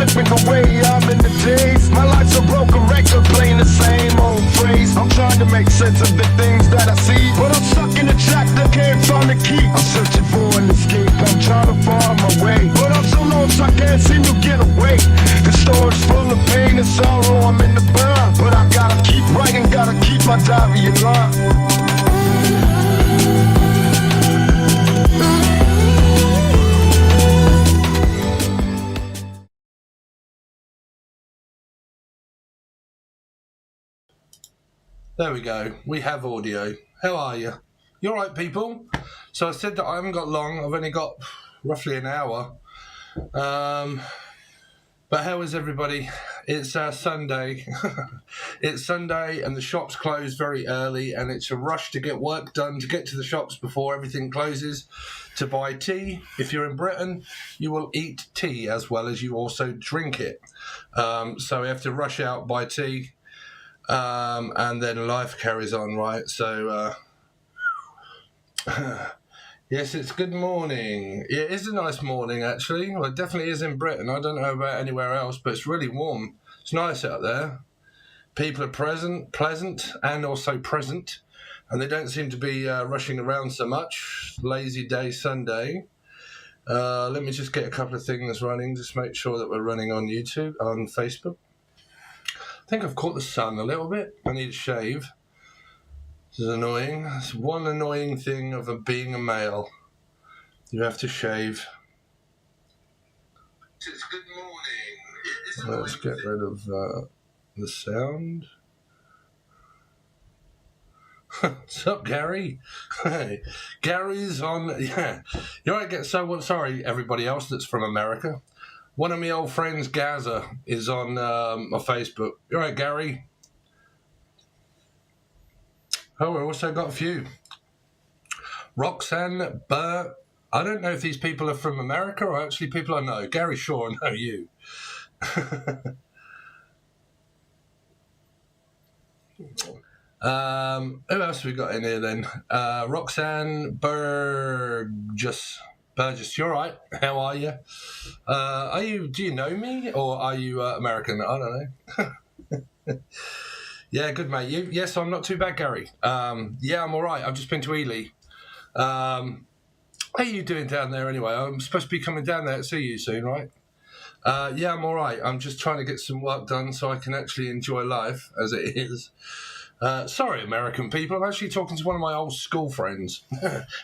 slipping away, I'm in the daze. My life's a broken record playing the same old phrase. I'm trying to make sense of the things that I see, but I'm stuck in a track that can't find the key. I'm searching for an escape, I'm trying to find my way, but I'm so lost I can't seem to get away. The story's full of pain and sorrow, I'm in the burn, but I gotta keep writing, gotta keep my diary in line. There we go. We have audio. How are you? You all right, people? So I said that I haven't got long. I've only got roughly an hour. But how is everybody? It's Sunday. It's Sunday and the shops close very early, and it's a rush to get work done to get to the shops before everything closes to buy tea. If you're in Britain, you will eat tea as well as you also drink it. So we have to rush out, buy tea. And then life carries on, right? So, yes, it's good morning. It is a nice morning, actually. Well, it definitely is in Britain. I don't know about anywhere else, but it's really warm. It's nice out there. People are pleasant, and also present, and they don't seem to be rushing around so much. Lazy day Sunday. Let me just get a couple of things running, just make sure that we're running on YouTube, on Facebook. I think I've caught the sun a little bit. I need a shave. This is annoying. It's one annoying thing of being a male. You have to shave. It's good morning. Let's get rid of the sound. What's up, Gary? Hey, Gary's on. Yeah, you might get so. Sorry, everybody else that's from America. One of my old friends, Gaza, is on my Facebook. You all right, Gary? Oh, we also got a few. Roxanne Burr. I don't know if these people are from America or actually people I know. Gary Shaw, I know you. Who else have we got in here then? Roxanne Burgess, you're right. How are you? Do you know me or are you American? I don't know. Yeah, good mate. You? Yes, I'm not too bad, Gary. Yeah, I'm all right. I've just been to Ely. How are you doing down there anyway? I'm supposed to be coming down there to see you soon, right? Yeah, I'm all right. I'm just trying to get some work done so I can actually enjoy life as it is. Sorry, American people. I'm actually talking to one of my old school friends.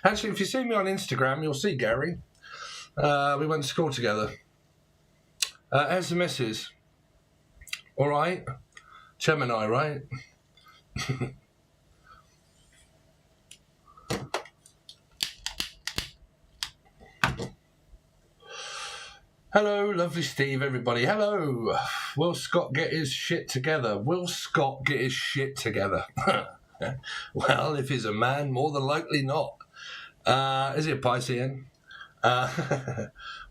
Actually, if you see me on Instagram, you'll see Gary. We went to school together. How's the missus? All right. Gemini, right? Hello, lovely Steve, everybody. Hello. Will Scott get his shit together? Will Scott get his shit together? Well, if he's a man, more than likely not. Is he a Piscean?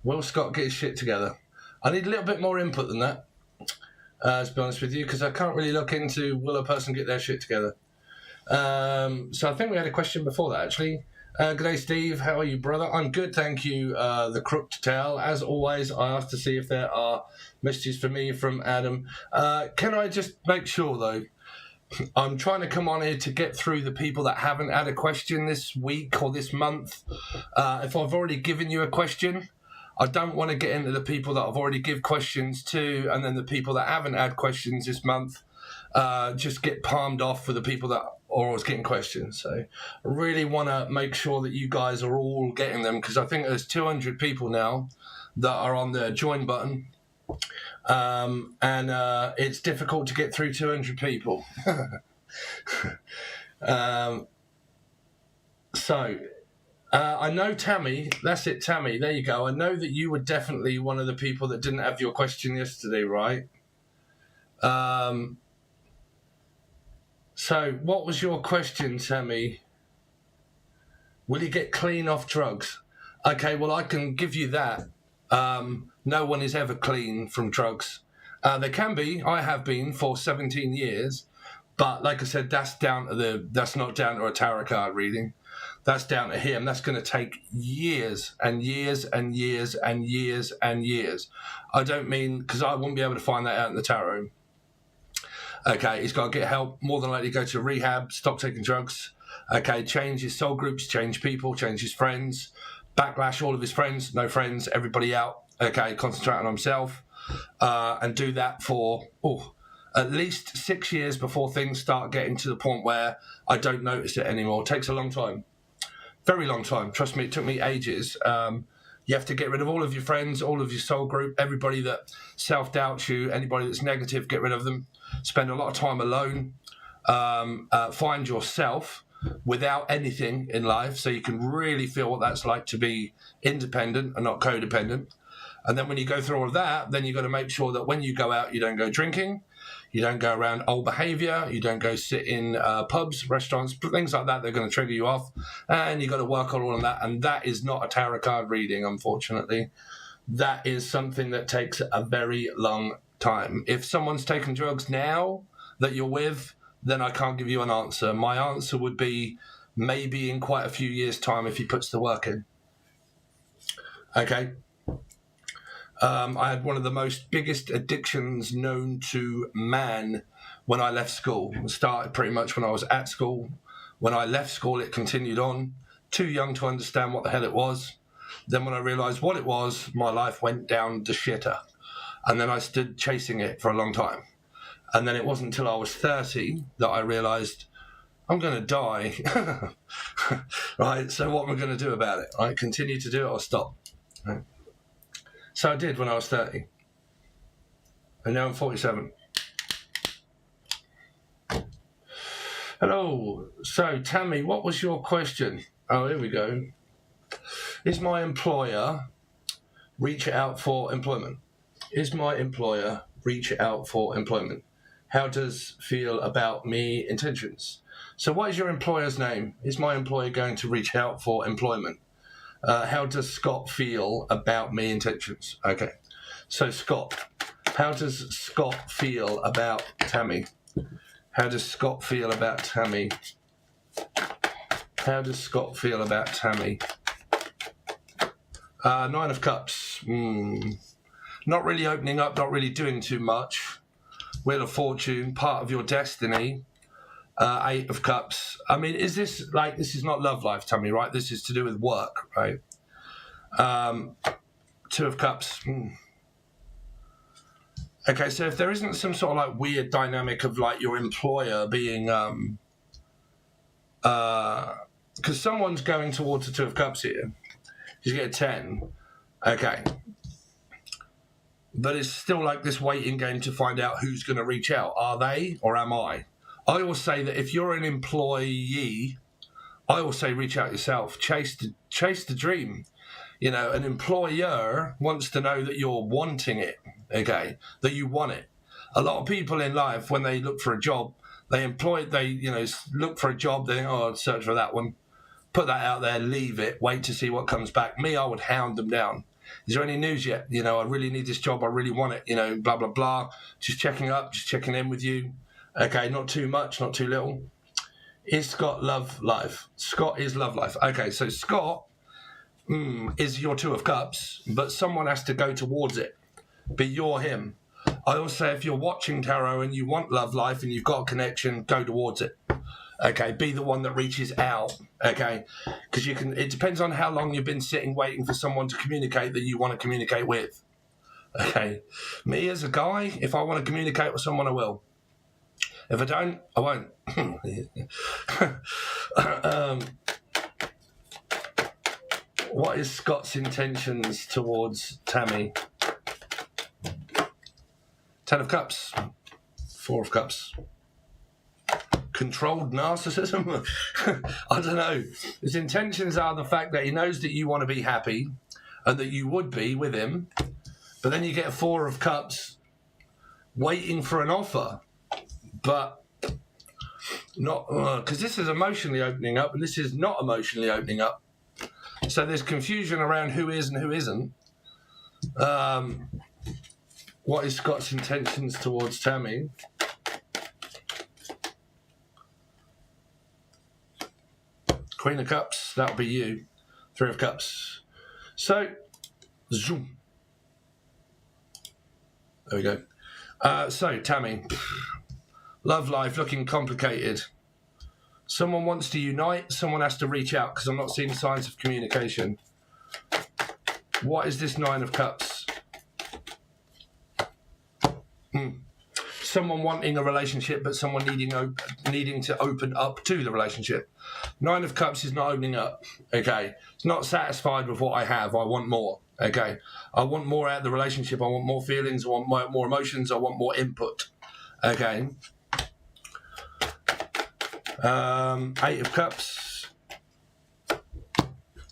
Will Scott get his shit together? I need a little bit more input than that, to be honest with you, because I can't really look into will a person get their shit together. So I think we had a question before that, actually. Good day, Steve. How are you, brother? I'm good, thank you. The Crooked Tale. As always, I ask to see if there are messages for me from Adam. Can I just make sure, though, I'm trying to come on here to get through the people that haven't had a question this week or this month. If I've already given you a question, I don't want to get into the people that I've already give questions to, and then the people that haven't had questions this month just get palmed off for the people that are always getting questions. So I really want to make sure that you guys are all getting them, because I think there's 200 people now that are on the join button, and it's difficult to get through 200 people. I know Tammy, that's it, Tammy, there you go. I know that you were definitely one of the people that didn't have your question yesterday, right? So what was your question, Tammy? Will you get clean off drugs? Okay, well, I can give you that. No one is ever clean from drugs. They can be. I have been for 17 years. But like I said, that's not down to a tarot card reading. That's down to him. That's going to take years and years and years and years and years. I don't mean, because I wouldn't be able to find that out in the tarot. Okay, he's got to get help, more than likely go to rehab, stop taking drugs. Okay, change his soul groups, change people, change his friends, backlash all of his friends, no friends, everybody out. Okay, concentrate on himself, and do that for at least 6 years before things start getting to the point where I don't notice it anymore. It takes a long time, very long time. Trust me, it took me ages. You have to get rid of all of your friends, all of your soul group, everybody that self-doubts you, anybody that's negative, get rid of them. Spend a lot of time alone. Find yourself without anything in life, so you can really feel what that's like to be independent and not codependent. And then when you go through all of that, then you've got to make sure that when you go out, you don't go drinking, you don't go around old behaviour, you don't go sit in pubs, restaurants, things like that. They're going to trigger you off, and you've got to work on all of that. And that is not a tarot card reading, unfortunately. That is something that takes a very long time. If someone's taken drugs now that you're with, then I can't give you an answer. My answer would be maybe in quite a few years' time if he puts the work in. Okay. I had one of the most biggest addictions known to man when I left school. It started pretty much when I was at school. When I left school, it continued on. Too young to understand what the hell it was. Then when I realised what it was, my life went down the shitter. And then I stood chasing it for a long time. And then it wasn't until I was 30 that I realised I'm going to die. Right, so what am I going to do about it? Right, continue to do it or stop? Right. So I did when I was 30. And now I'm 47. Hello. So, Tammy, what was your question? Oh, here we go. Is my employer reach out for employment? Is my employer reach out for employment? How does feel about me intentions? So what is your employer's name? Is my employer going to reach out for employment? How does Scott feel about me intentions? Okay. So Scott, how does Scott feel about Tammy? How does Scott feel about Tammy? How does Scott feel about Tammy? 9 of Cups. Not really opening up, not really doing too much. Wheel of Fortune, part of your destiny. 8 of Cups. I mean, is this like, this is not love life, Tammy, right? This is to do with work, right? 2 of Cups. Okay, so if there isn't some sort of like weird dynamic of like your employer being, because someone's going towards the 2 of Cups here. You get a 10. Okay. But it's still like this waiting game to find out who's going to reach out. Are they or am I? I always say that if you're an employee, I always say reach out yourself. Chase the dream. You know, an employer wants to know that you're wanting it, okay, that you want it. A lot of people in life, when they look for a job, they look for a job, they think, oh, I'll search for that one. Put that out there, leave it, wait to see what comes back. Me, I would hound them down. Is there any news yet? You know, I really need this job. I really want it. You know, blah, blah, blah. Just checking up, just checking in with you. Okay, not too much, not too little. Is Scott love life? Scott is love life. Okay, so Scott is your 2 of Cups, but someone has to go towards it. Be you're him. I also say if you're watching tarot and you want love life and you've got a connection, go towards it. Okay, be the one that reaches out, okay? Because you can, it depends on how long you've been sitting waiting for someone to communicate that you want to communicate with. Okay, me as a guy, if I want to communicate with someone, I will. If I don't, I won't. What is Scott's intentions towards Tammy? 10 of Cups, 4 of Cups. Controlled narcissism? I don't know. His intentions are the fact that he knows that you want to be happy and that you would be with him, but then you get a 4 of Cups waiting for an offer, but not, because this is emotionally opening up and this is not emotionally opening up. So there's confusion around who is and who isn't. What is Scott's intentions towards Tammy? Queen of Cups, that'll be you. Three of Cups. So, zoom. There we go. So, Tammy, love life looking complicated. Someone wants to unite, someone has to reach out because I'm not seeing signs of communication. What is this Nine of Cups? Someone wanting a relationship, but someone needing to open up to the relationship. Nine of Cups is not opening up, okay? It's not satisfied with what I have. I want more, okay? I want more out of the relationship. I want more feelings. I want more emotions. I want more input, okay? Eight of Cups.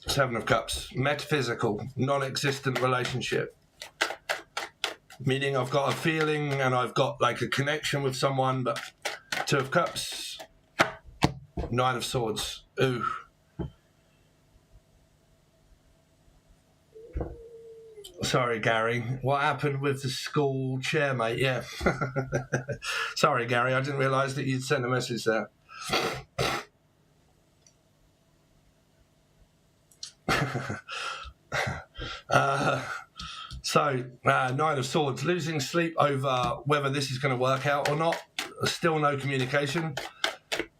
Seven of Cups. Metaphysical, non-existent relationship. Meaning I've got a feeling and I've got like a connection with someone, but Two of Cups. Nine of Swords. Ooh. Sorry, Gary. What happened with the school chair, mate? Yeah. Sorry, Gary. I didn't realise that you'd sent a message there. Nine of Swords, losing sleep over whether this is going to work out or not. Still no communication.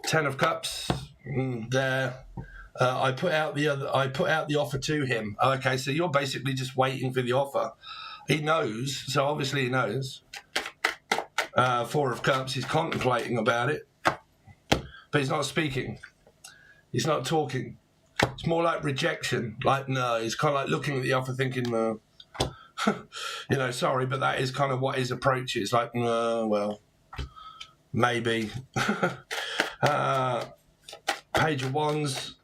10 of Cups. There. I put out the offer to him. Okay, so you're basically just waiting for the offer. He knows, so obviously he knows. Four of Cups, he's contemplating about it, but he's not speaking. He's not talking. It's more like rejection. Like, no, he's kind of like looking at the offer thinking, no. You know, sorry, but that is kind of what his approach is. Like, no, well, maybe. Page of Wands.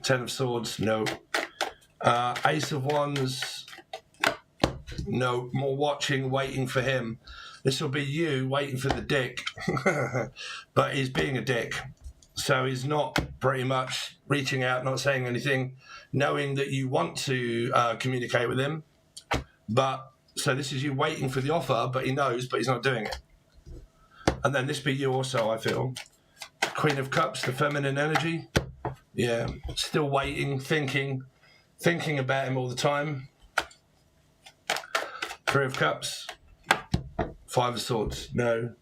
10 of Swords, no. Ace of Wands, no. More watching, waiting for him. This will be you waiting for the dick. But he's being a dick. So he's not pretty much reaching out, not saying anything, knowing that you want to communicate with him. But so this is you waiting for the offer, but he knows, but he's not doing it. And then this be you also, I feel. Queen of Cups, the feminine energy. Yeah, still waiting, thinking about him all the time. Three of Cups. Five of Swords, no.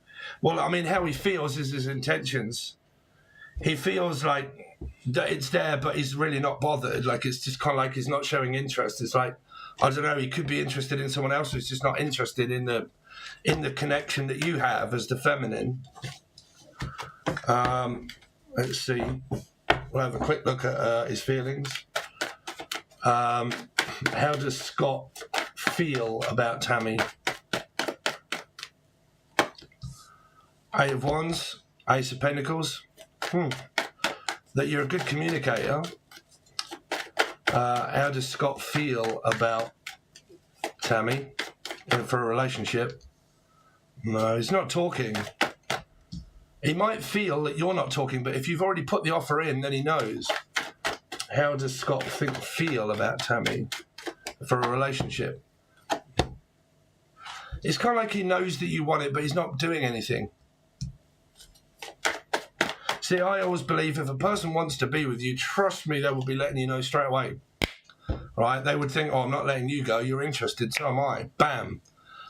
Well, I mean, how he feels is his intentions. He feels like that it's there, but he's really not bothered. Like, it's just kind of like he's not showing interest. It's like, I don't know, he could be interested in someone else who's just not interested in the connection that you have as the feminine. Let's see. We'll have a quick look at his feelings. How does Scott feel about Tammy? Eight of Wands, Ace of Pentacles. That you're a good communicator. How does Scott feel about Tammy for a relationship? No, he's not talking. He might feel that you're not talking, but if you've already put the offer in, then he knows. How does Scott feel about Tammy for a relationship? It's kind of like he knows that you want it, but he's not doing anything. See, I always believe if a person wants to be with you, trust me, they will be letting you know straight away. Right? They would think, oh, I'm not letting you go. You're interested, so am I. Bam.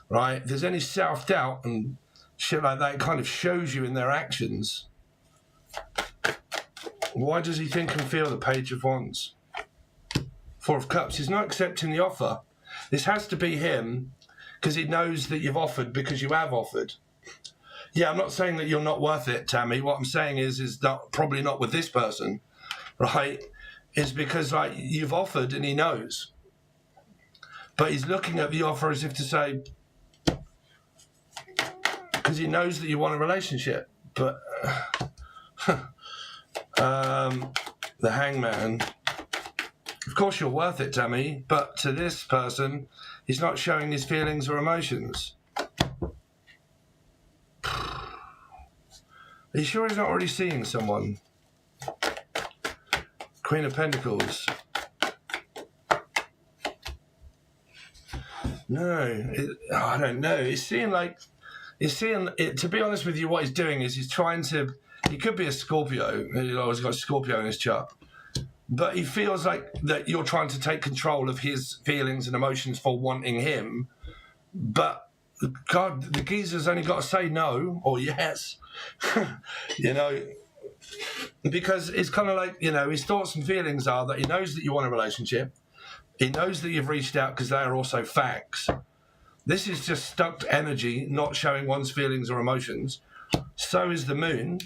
Right? If there's any self-doubt and shit like that, it kind of shows you in their actions. Why does he think and feel the Page of Wands? Four of Cups. He's not accepting the offer. This has to be him because he knows that you've offered because you have offered. Yeah, I'm not saying that you're not worth it, Tammy. What I'm saying is not, probably not with this person, right? Is because like you've offered and he knows. But he's looking at the offer as if to say, because he knows that you want a relationship. But the Hangman, of course you're worth it, Tammy, but to this person, he's not showing his feelings or emotions. Are you sure he's not already seeing someone? Queen of Pentacles. No, I don't know. He's seeing it. To be honest with you, what he's doing is he's trying to he could be a Scorpio. He's always got Scorpio in his chart. But he feels like that you're trying to take control of his feelings and emotions for wanting him. But, God, the geezer's only got to say no or yes, you know, because it's kind of like, you know, his thoughts and feelings are that he knows that you want a relationship. He knows that you've reached out because they are also facts. This is just stuck energy, not showing one's feelings or emotions. So is the moon.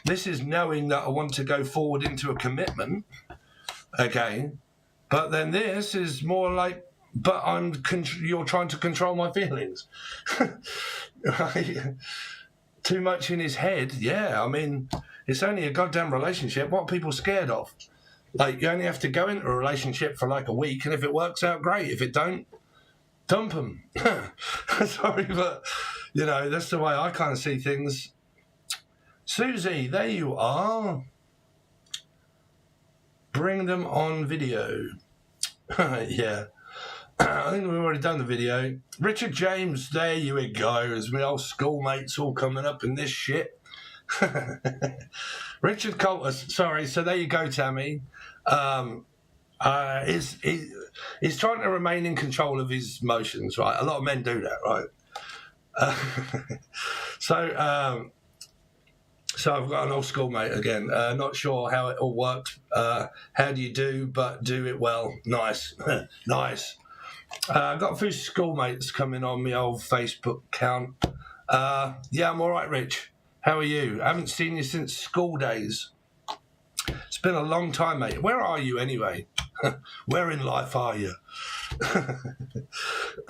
This is knowing that I want to go forward into a commitment. Okay. But then this is more like, but you're trying to control my feelings. Right? Too much in his head. Yeah, I mean, it's only a goddamn relationship. What are people scared of? Like, you only have to go into a relationship for like a week, and if it works out, great. If it don't, dump them. Sorry, but, you know, that's the way I kind of see things. Susie, there you are. Bring them on video. Yeah. I think we've already done the video. Richard James, there you go. There's my old schoolmates all coming up in this shit. Richard Coulter, sorry. So there you go, Tammy. He's trying to remain in control of his emotions, right? A lot of men do that, right? So I've got an old schoolmate again. Not sure how it all works. How do you do, but do it well. Nice. Nice. I've got a few schoolmates coming on my old Facebook account. Yeah, I'm all right, Rich. How are you? I haven't seen you since school days. It's been a long time, mate. Where are you anyway? Where in life are you?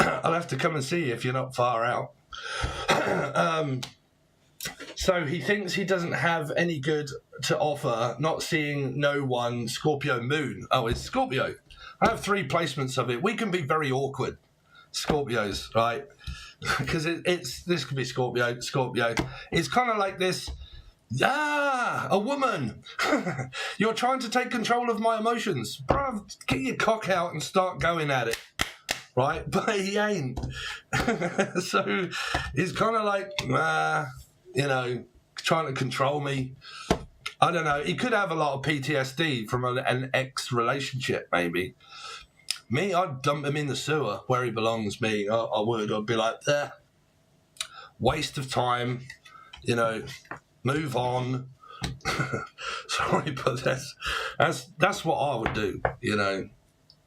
I'll have to come and see you if you're not far out. So he thinks he doesn't have any good to offer, not seeing no one. Scorpio moon. Oh, it's Scorpio. I have 3 placements of it. We can be very awkward, Scorpios, right? Because this could be Scorpio. It's kind of like this. A woman. You're trying to take control of my emotions. Bruv, get your cock out and start going at it. Right? But he ain't. So he's kind of like, you know, trying to control me. I don't know. He could have a lot of PTSD from an ex-relationship, maybe. Me, I'd dump him in the sewer where he belongs, me. I would. I'd be like, waste of time, you know, move on. Sorry, but that's what I would do, you know.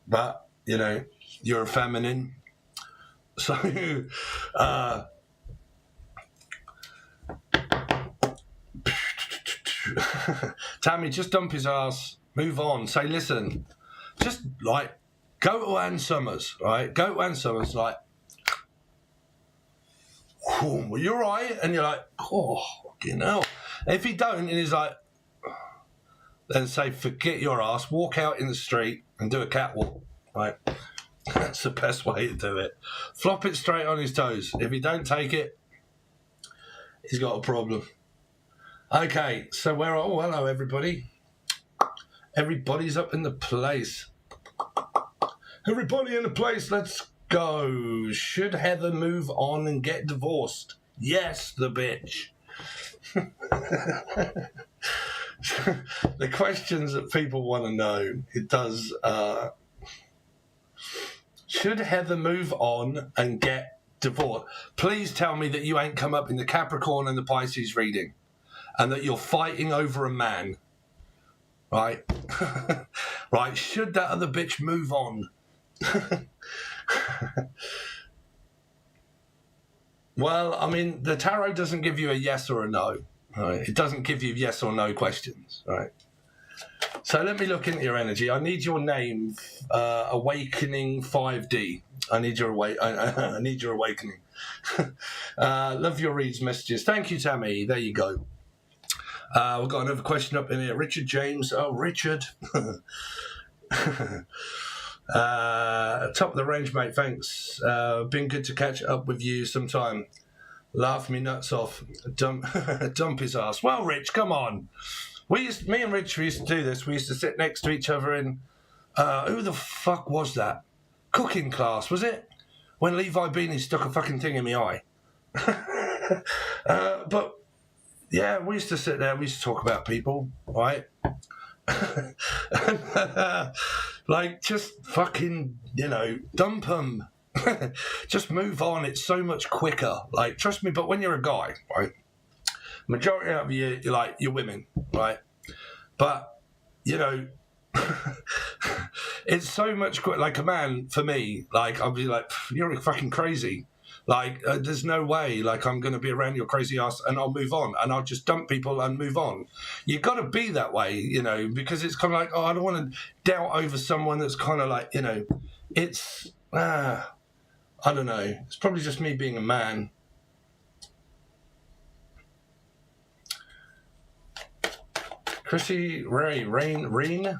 But, you know, you're a feminine. So, Tammy, just dump his ass, move on, say, listen, just like, go to Ann Summers, right? Go to Ann Summers, like, well, you're right, and you're like, oh, fucking hell. If he don't, and he's like, then say, forget your ass, walk out in the street and do a catwalk, right? That's the best way to do it. Flop it straight on his toes. If he don't take it, he's got a problem. Okay, so oh, hello, everybody. Everybody's up in the place. Everybody in the place, let's go. Should Heather move on and get divorced? Yes, the bitch. The questions that people want to know, it does, should Heather move on and get divorced? Please tell me that you ain't come up in the Capricorn and the Pisces reading and that you're fighting over a man, right? Right, should that other bitch move on? Well, I mean, the tarot doesn't give you a yes or a no, right? It doesn't give you yes or no questions, right? So let me look into your energy. I need your name, Awakening 5D. I need your I need your awakening. Love your reads, messages. Thank you, Tammy. There you go. We've got another question up in here. Richard James. Oh, Richard. Top of the range, mate. Thanks. Been good to catch up with you sometime. Laugh me nuts off. Dump his ass. Well, Rich, come on. Me and Rich, we used to do this. We used to sit next to each other in, who the fuck was that? Cooking class, was it? When Levi Beanie stuck a fucking thing in my eye. But yeah, we used to sit there, we used to talk about people, right? Like, just fucking, you know, dump them. Just move on. It's so much quicker. Like, trust me, but when you're a guy, right, majority of you, you're like, you're women, right? But, you know, it's so much quicker. Like, a man, for me, like, I'll be like, you're fucking crazy. Like, there's no way, like, I'm going to be around your crazy ass, and I'll move on, and I'll just dump people and move on. You've got to be that way, you know, because it's kind of like, oh, I don't want to doubt over someone that's kind of like, you know, it's, I don't know. It's probably just me being a man. Chrissy Rain.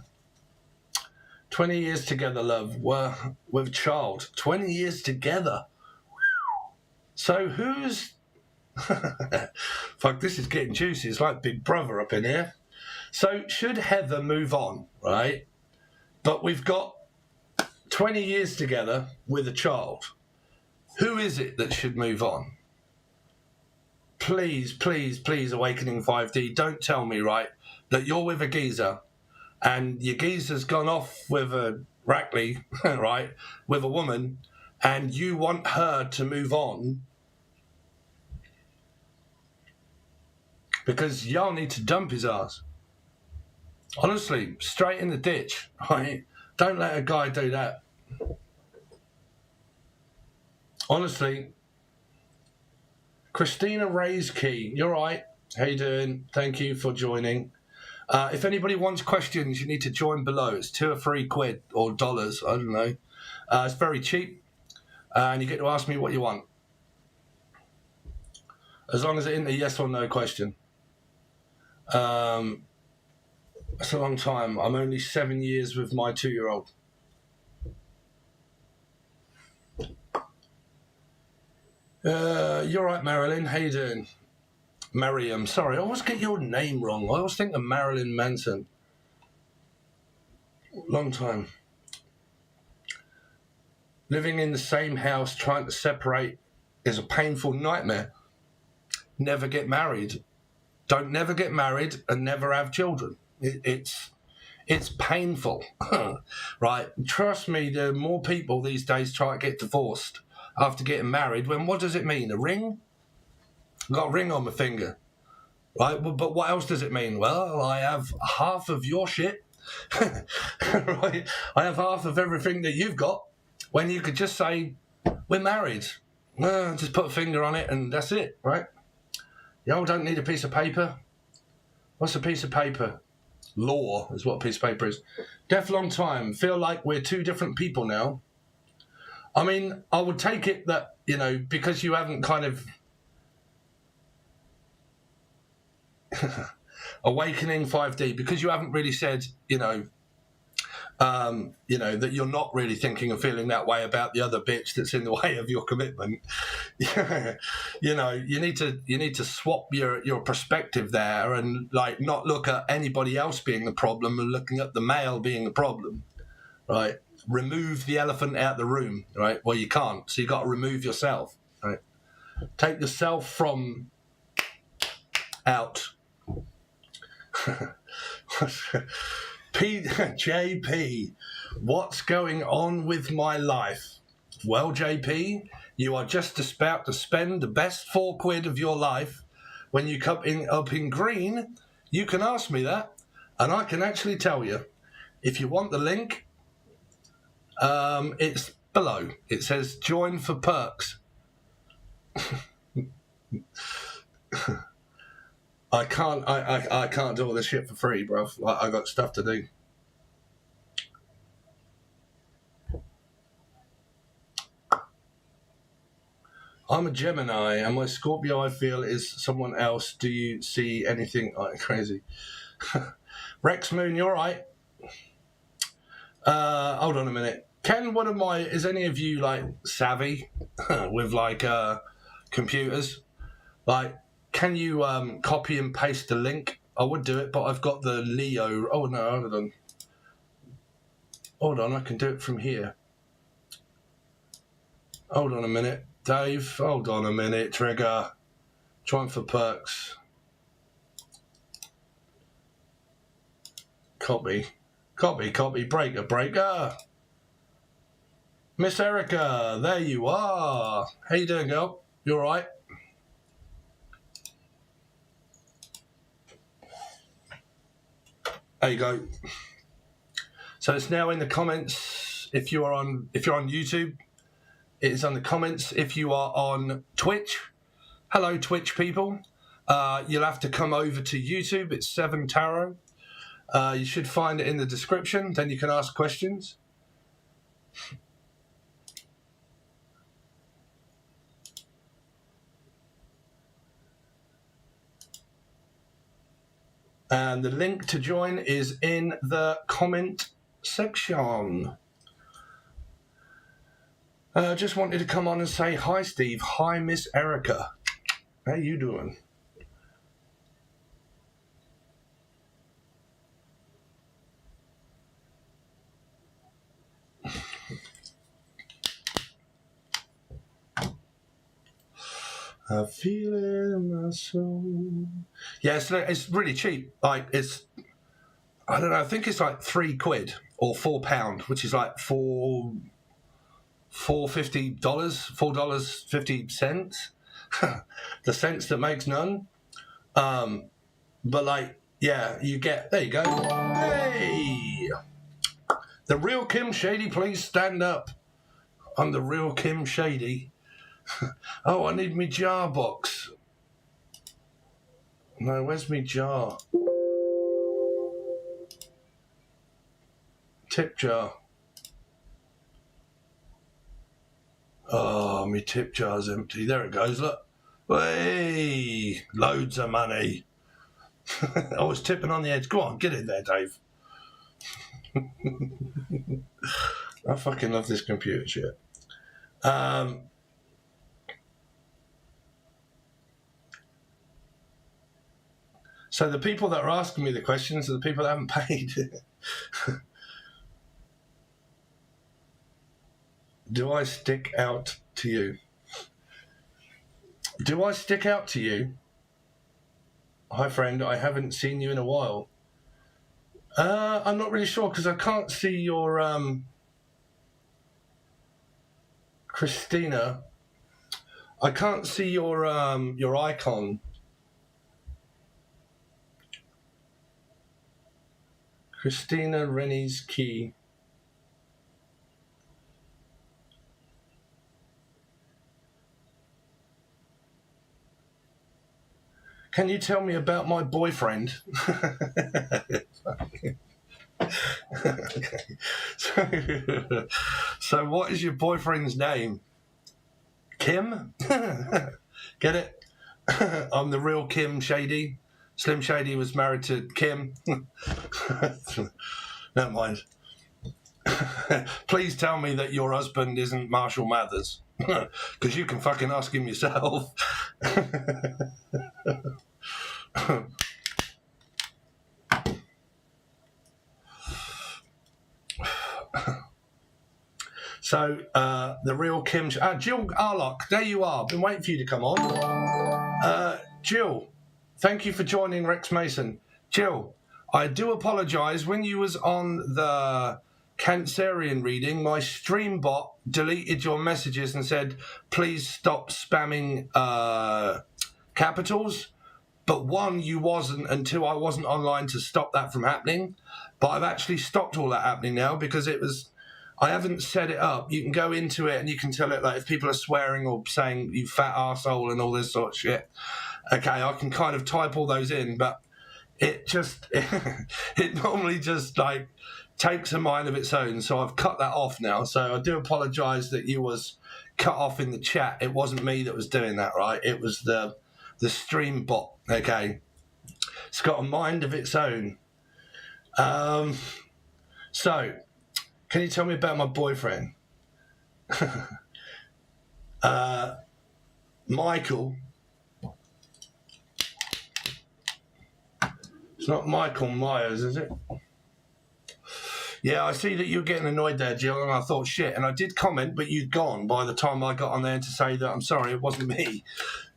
20 years together, love. With child. 20 years together. So who's... Fuck, this is getting juicy. It's like Big Brother up in here. So should Heather move on, right? But we've got 20 years together with a child. Who is it that should move on? Please, please, please, Awakening 5D, don't tell me, right, that you're with a geezer and your geezer's gone off with a Rackley, right, with a woman, and you want her to move on because y'all need to dump his ass. Honestly, straight in the ditch, right? Don't let a guy do that. Honestly. Christina Ray's Key, you're right. How you doing? Thank you for joining. If anybody wants questions, you need to join below. It's £2 or £3 or dollars. I don't know. It's very cheap, and you get to ask me what you want, as long as it isn't a yes or no question. It's a long time. I'm only 7 years with my 2-year-old. You're right, Marilyn. How you doing? Mariam. Sorry, I always get your name wrong. I always think of Marilyn Manson. Long time. Living in the same house, trying to separate is a painful nightmare. Never get married. Don't never get married and never have children. It's painful, right? Trust me, there are more people these days try to get divorced after getting married. When what does it mean? A ring? I've got a ring on my finger, right? But what else does it mean? Well, I have half of your shit, right? I have half of everything that you've got. When you could just say we're married, well, just put a finger on it and that's it, right? Y'all don't need a piece of paper. What's a piece of paper? Law is what a piece of paper is. Deaf long time. Feel like we're two different people now. I mean, I would take it that, you know, because you haven't kind of... Awakening 5D, because you haven't really said, you know, that you're not really thinking and feeling that way about the other bitch that's in the way of your commitment. You know, you need to swap your perspective there and, like, not look at anybody else being the problem and looking at the male being the problem, right? Remove the elephant out the room, right? Well, you can't, so you got to remove yourself, right? Take yourself from out. JP, what's going on with my life? Well, JP, you are just about to spend the best £4 of your life. When you come up in green, you can ask me that, and I can actually tell you. If you want the link, it's below. It says join for perks. I can't do all this shit for free, bruv. Like, I got stuff to do. I'm a Gemini, and my Scorpio, I feel, is someone else. Do you see anything crazy? Rex Moon, you're right. Hold on a minute. Is any of you, like, savvy with, like, computers? Like, can you copy and paste the link? I would do it, but I've got the Leo. Oh, no, hold on. Hold on, I can do it from here. Hold on a minute. Dave, hold on a minute. Trigger. Join for perks. Copy, breaker. Miss Erica, there you are. How you doing, girl? You all right? There you go. So it's now in the comments. If you're on YouTube, it is on the comments. If you are on Twitch, hello Twitch people. You'll have to come over to YouTube. It's 7 Tarot. You should find it in the description. Then you can ask questions. And the link to join is in the comment section. Just wanted to come on and say hi, Steve. Hi, Miss Erica. How you doing? I feel it in my soul. Yeah, it's really cheap. Like, I don't know, I think it's like £3 or £4, which is like $4.50, $4.50. The cents that makes none. But like, yeah, you get, there you go. Hey! The real Kim Shady, please stand up. I'm the real Kim Shady. Oh, I need me jar box. No, where's me jar? Tip jar. Oh, me tip jar's empty. There it goes, look. Hey, loads of money. I was tipping on the edge. Go on, get in there, Dave. I fucking love this computer shit. So the people that are asking me the questions are the people that haven't paid. Do I stick out to you? Do I stick out to you? Hi, friend. I haven't seen you in a while. I'm not really sure because I can't see your Christina. I can't see your icon. Christina Rennie's key. Can you tell me about my boyfriend? Okay. So what is your boyfriend's name? Kim? Get it? I'm the real Kim Shady. Slim Shady was married to Kim. Never mind. Please tell me that your husband isn't Marshall Mathers. Because you can fucking ask him yourself. So, the real Kim... Jill Arlock, there you are. Been waiting for you to come on. Jill, thank you for joining Rex Mason. Jill, I do apologise. When you was on the Cancerian reading, my stream bot deleted your messages and said, please stop spamming capitals. But one, you wasn't, and two, I wasn't online to stop that from happening. But I've actually stopped all that happening now because it was... I haven't set it up. You can go into it and you can tell it, like, if people are swearing or saying you fat arsehole and all this sort of shit. Okay, I can kind of type all those in, but it just... it normally just, like, takes a mind of its own. So I've cut that off now. So I do apologise that you was cut off in the chat. It wasn't me that was doing that, right? It was the stream bot, okay? It's got a mind of its own. So... Can you tell me about my boyfriend? Michael. It's not Michael Myers, is it? Yeah, I see that you're getting annoyed there, Jill, and I thought, shit, and I did comment, but you'd gone by the time I got on there to say that I'm sorry, it wasn't me.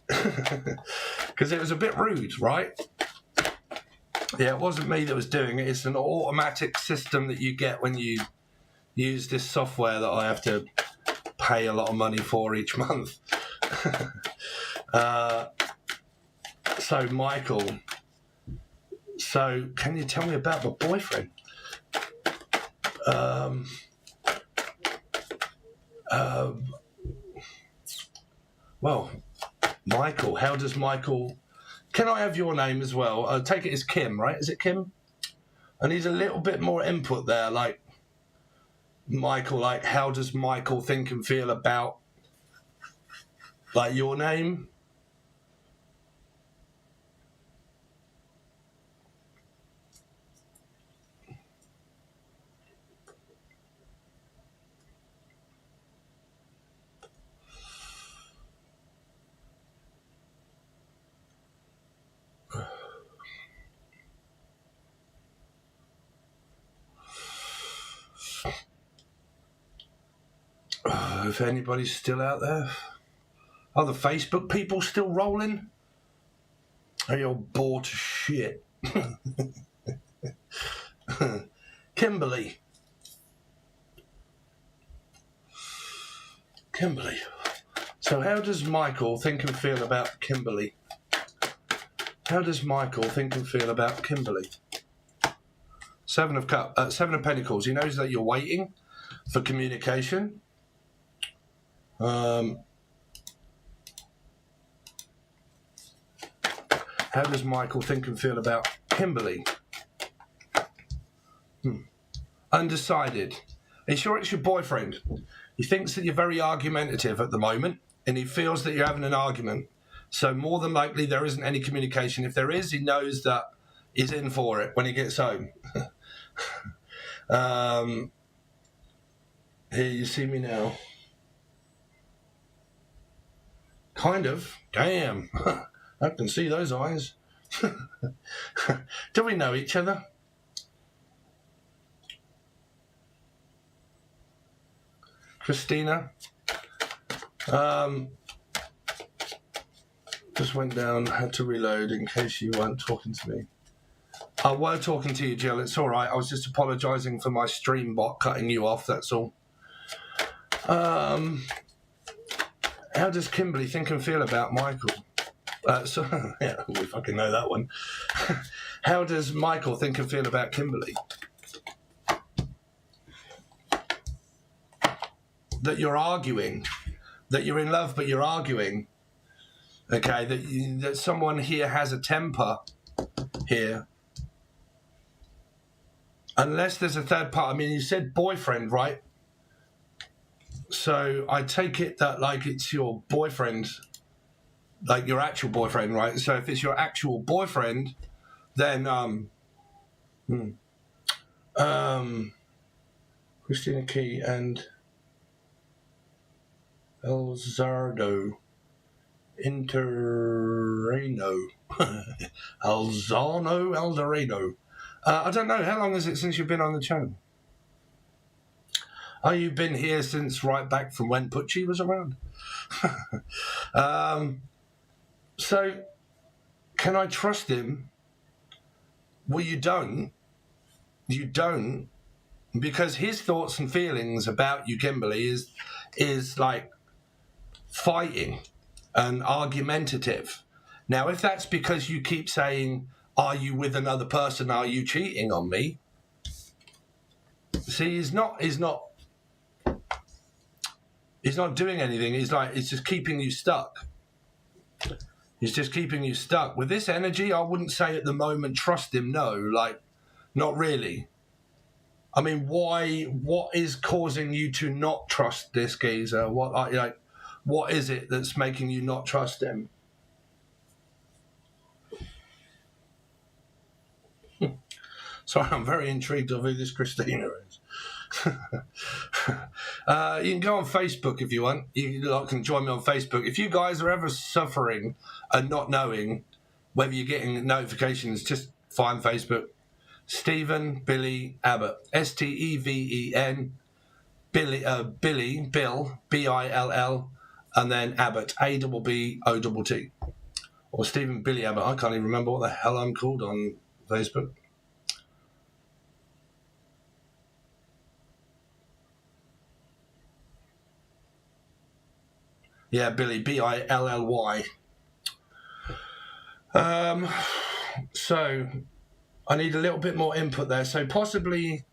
Because it was a bit rude, right? Yeah, it wasn't me that was doing it. It's an automatic system that you get when you use this software that I have to pay a lot of money for each month. So, Michael, so can you tell me about the boyfriend? Well, Michael, how does Michael... Can I have your name as well? I take it as Kim, right? Is it Kim? I need a little bit more input there, like, Michael, like, how does Michael think and feel about, like, your name? If anybody's still out there. Are the Facebook people still rolling? Are you all bored to shit? Kimberly. So how does Michael think and feel about Kimberly? How does Michael think and feel about Kimberly? Seven of Pentacles. He knows that you're waiting for communication. How does Michael think and feel about Kimberly? Undecided. Are you sure it's your boyfriend? He thinks that you're very argumentative at the moment, and he feels that you're having an argument. So more than likely there isn't any communication. If there is, he knows that he's in for it when he gets home. Here, you see me now. Kind of. Damn. I can see those eyes. Do we know each other? Christina? Just went down, had to reload in case you weren't talking to me. I were talking to you, Jill. It's all right. I was just apologising for my stream bot cutting you off, that's all. How does Kimberly think and feel about Michael? Yeah, we fucking know that one. How does Michael think and feel about Kimberly? That you're arguing. That you're in love, but you're arguing. Okay, that someone here has a temper here. Unless there's a third part. I mean, you said boyfriend, right? So I take it that, like, it's your boyfriend, like your actual boyfriend, right? So if it's your actual boyfriend, then Christina Key and Elzardo Interreno Alzano Eldorado. I don't know, how long is it since you've been on the channel? Oh, you've been here since right back from when Pucci was around. So, can I trust him? Well, you don't. You don't, because his thoughts and feelings about you, Kimberly, is like fighting and argumentative. Now, if that's because you keep saying, "Are you with another person? Are you cheating on me?" See, he's not doing anything. He's just keeping you stuck. He's just keeping you stuck. With this energy, I wouldn't say at the moment trust him, no. Like, not really. I mean, why? What is causing you to not trust this geezer? What is it that's making you not trust him? Sorry, I'm very intrigued of who this Christina is. You can go on Facebook if you want. You can join me on Facebook. If you guys are ever suffering and not knowing whether you're getting notifications, just find Facebook. Stephen Billy Abbott. Steven Bill, Bill, and then Abbott, Abbott. Or Stephen Billy Abbott. I can't even remember what the hell I'm called on Facebook. Yeah, Billy, Billy. So I need a little bit more input there. So possibly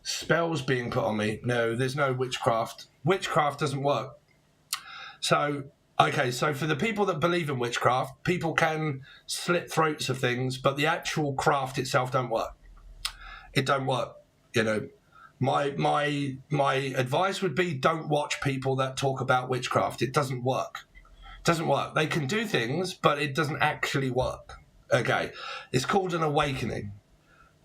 spells being put on me. No, there's no witchcraft. Witchcraft doesn't work. So, okay, so for the people that believe in witchcraft, people can slit throats of things, but the actual craft itself don't work. It don't work. You know, my advice would be don't watch people that talk about witchcraft. It doesn't work. It doesn't work. They can do things, but it doesn't actually work. Okay, it's called an awakening.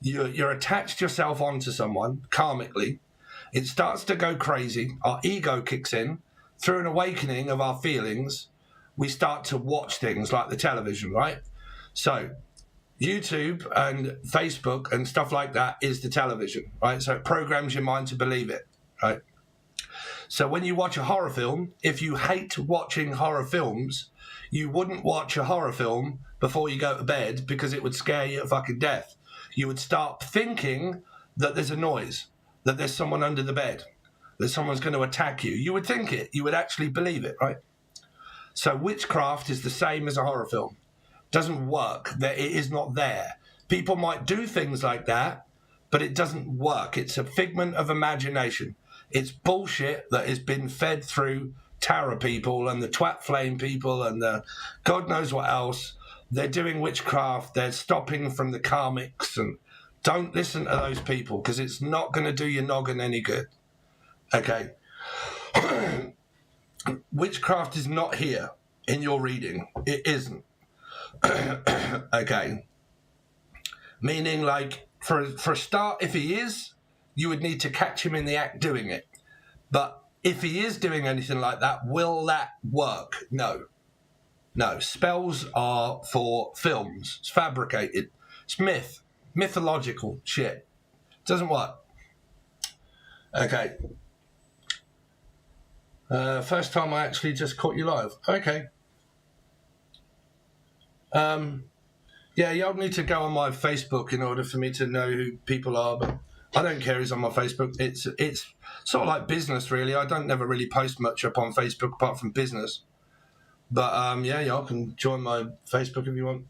You're attached yourself onto someone karmically. It starts to go crazy. Our ego kicks in. Through an awakening of our feelings, we start to watch things like the television, right? So YouTube and Facebook and stuff like that is the television, right? So it programs your mind to believe it, right? So when you watch a horror film, if you hate watching horror films, you wouldn't watch a horror film before you go to bed because it would scare you to fucking death. You would start thinking that there's a noise, that there's someone under the bed, that someone's going to attack you. You would think it. You would actually believe it, right? So witchcraft is the same as a horror film. Doesn't work. It is not there. People might do things like that, but it doesn't work. It's a figment of imagination. It's bullshit that has been fed through Tara people and the twat flame people and the God knows what else. They're doing witchcraft. They're stopping from the karmics. And don't listen to those people because it's not going to do your noggin any good. Okay. Witchcraft is not here in your reading. It isn't. Okay. Meaning, like, for a start, if he is, you would need to catch him in the act doing it. But if he is doing anything like that, will that work? No. No. Spells are for films. It's fabricated. It's mythological shit. Doesn't work. Okay. First time I actually just caught you live. Okay. Yeah, you'll need to go on my Facebook in order for me to know who people are, but I don't care who's on my Facebook. It's sort of like business, really. I don't never really post much up on Facebook apart from business. But, yeah, y'all can join my Facebook if you want.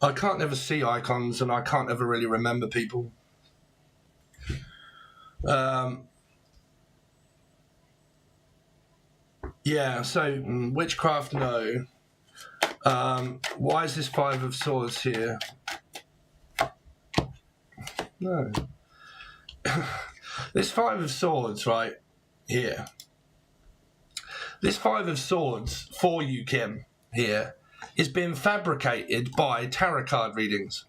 I can't ever see icons and I can't ever really remember people. Yeah, so witchcraft, no. Why is this Five of Swords here? No. This Five of Swords right here. This Five of Swords for you, Kim, here, is being fabricated by tarot card readings.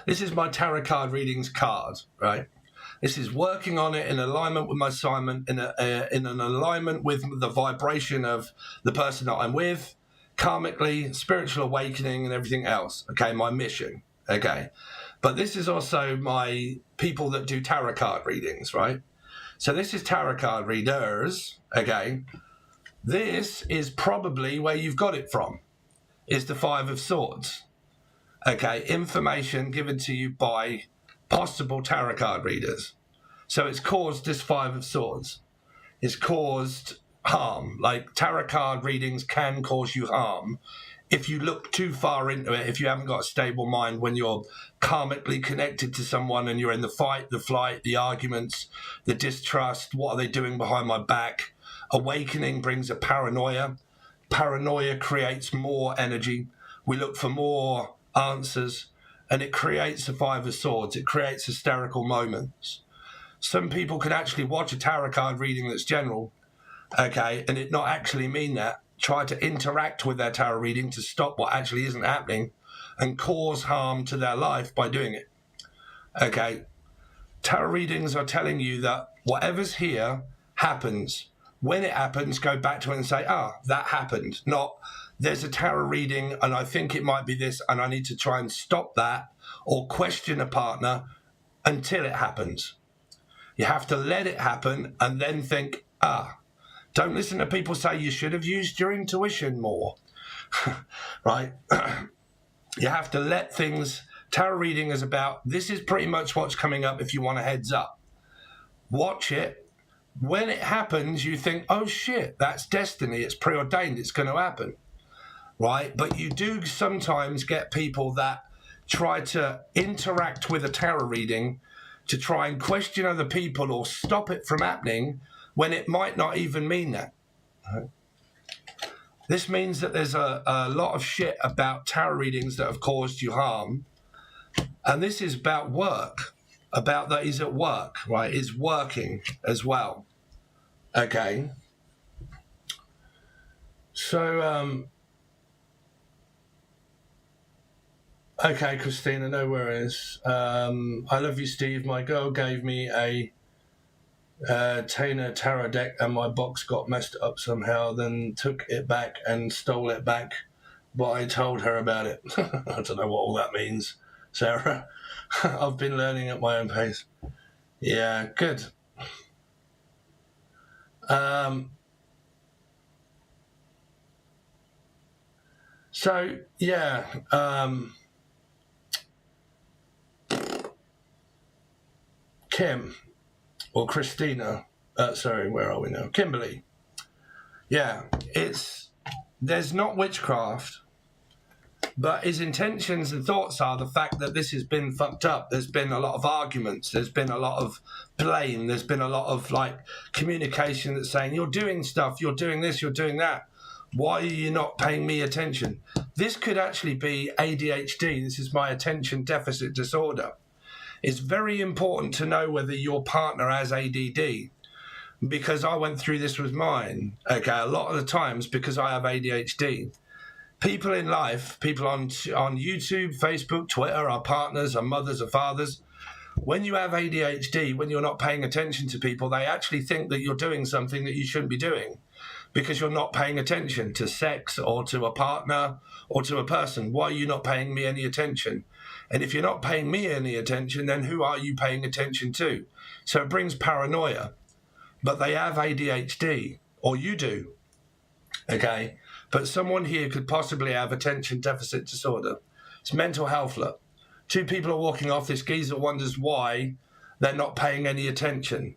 This is my tarot card readings card, right? This is working on it in alignment with my assignment, in an alignment with the vibration of the person that I'm with, karmically, spiritual awakening, and everything else. Okay, my mission. Okay, but this is also my people that do tarot card readings, right? So this is tarot card readers. Okay, this is probably where you've got it from. Is the Five of Swords. Okay, information given to you by possible tarot card readers. So it's caused this Five of Swords. It's caused harm. Like tarot card readings can cause you harm if you look too far into it, if you haven't got a stable mind when you're karmically connected to someone and you're in the fight, the flight, the arguments, the distrust, what are they doing behind my back? Awakening brings a paranoia. Paranoia creates more energy. We look for more answers. And it creates a Five of Swords. It creates hysterical moments. Some people can actually watch a tarot card reading that's general, okay, and it not actually mean that. Try to interact with their tarot reading to stop what actually isn't happening and cause harm to their life by doing it. Okay, tarot readings are telling you that whatever's here happens. When it happens, go back to it and say, that happened. Not, there's a tarot reading and I think it might be this and I need to try and stop that or question a partner until it happens. You have to let it happen and then think, don't listen to people say you should have used your intuition more. right? You have to let things... Tarot reading is about, this is pretty much what's coming up if you want a heads up. Watch it. When it happens, you think, oh shit, that's destiny. It's preordained. It's going to happen, right? But you do sometimes get people that try to interact with a tarot reading to try and question other people or stop it from happening when it might not even mean that. Right? This means that there's a lot of shit about tarot readings that have caused you harm. And this is about work, about that he's at work, right? He's working as well. Okay. So, okay, Christina, no worries. I love you, Steve. My girl gave me a Tainer tarot deck and my box got messed up somehow, then took it back and stole it back. But I told her about it. I don't know what all that means, Sarah. I've been learning at my own pace. Yeah, good. So, yeah. Kim, or Christina, sorry, where are we now? Kimberly. Yeah, there's not witchcraft, but his intentions and thoughts are the fact that this has been fucked up. There's been a lot of arguments. There's been a lot of blame. There's been a lot of like communication that's saying, you're doing stuff, you're doing this, you're doing that. Why are you not paying me attention? This could actually be ADHD. This is my attention deficit disorder. It's very important to know whether your partner has ADD, because I went through this with mine. Okay, a lot of the times because I have ADHD. People in life, people on YouTube, Facebook, Twitter, our partners, our mothers, our fathers, when you have ADHD, when you're not paying attention to people, they actually think that you're doing something that you shouldn't be doing because you're not paying attention to sex or to a partner or to a person. Why are you not paying me any attention? And if you're not paying me any attention, then who are you paying attention to? So it brings paranoia. But they have ADHD, or you do, okay? But someone here could possibly have attention deficit disorder. It's mental health, look. Two people are walking off. This geezer wonders why they're not paying any attention.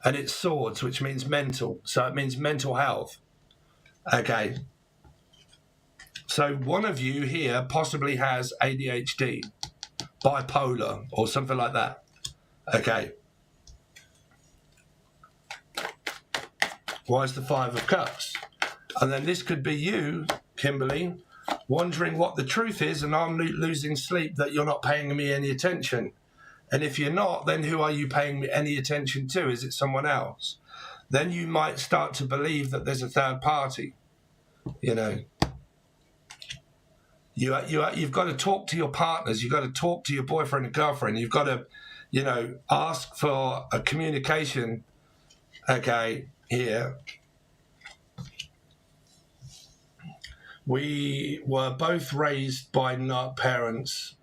And it's swords, which means mental. So it means mental health. Okay. So one of you here possibly has ADHD, bipolar, or something like that. Okay. Why is the Five of Cups? And then this could be you, Kimberly, wondering what the truth is, and I'm losing sleep that you're not paying me any attention. And if you're not, then who are you paying me any attention to? Is it someone else? Then you might start to believe that there's a third party. You know, you've got to talk to your partners. You've got to talk to your boyfriend and girlfriend. You've got to, you know, ask for a communication. Okay, here. We were both raised by narc parents.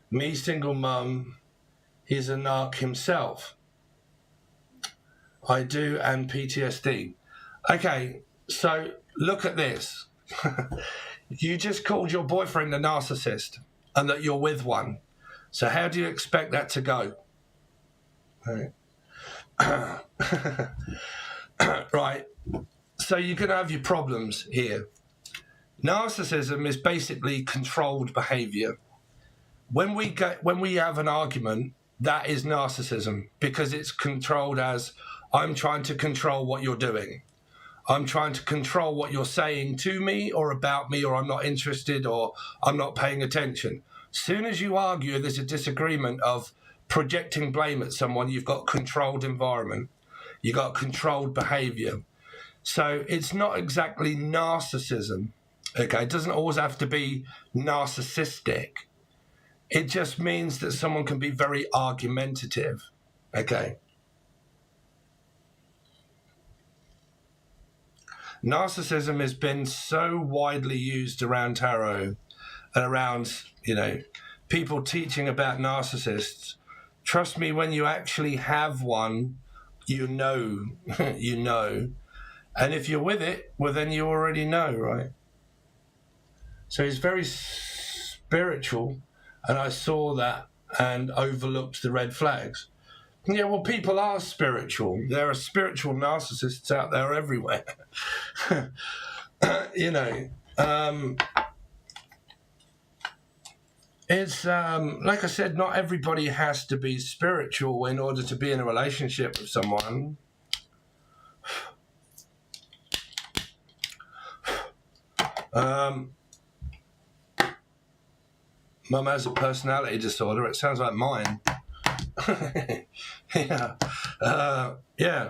Me, single mum. He's a narc himself. I do, and PTSD. Okay, so look at this. You just called your boyfriend a narcissist and that you're with one. So how do you expect that to go? Right. Right. So you're going to have your problems here. Narcissism is basically controlled behavior. When we have an argument, that is narcissism, because it's controlled as, I'm trying to control what you're doing. I'm trying to control what you're saying to me or about me, or I'm not interested, or I'm not paying attention. Soon as you argue, there's a disagreement of projecting blame at someone, you've got controlled environment. You've got controlled behavior. So it's not exactly narcissism. Okay, it doesn't always have to be narcissistic. It just means that someone can be very argumentative. Okay. Narcissism has been so widely used around tarot and around, you know, people teaching about narcissists. Trust me, when you actually have one, you know, you know. And if you're with it, well, then you already know, right? So he's very spiritual, and I saw that and overlooked the red flags. Yeah, well, people are spiritual. There are spiritual narcissists out there everywhere. You know, it's like I said, not everybody has to be spiritual in order to be in a relationship with someone. Mum has a personality disorder. It sounds like mine. Yeah. Yeah.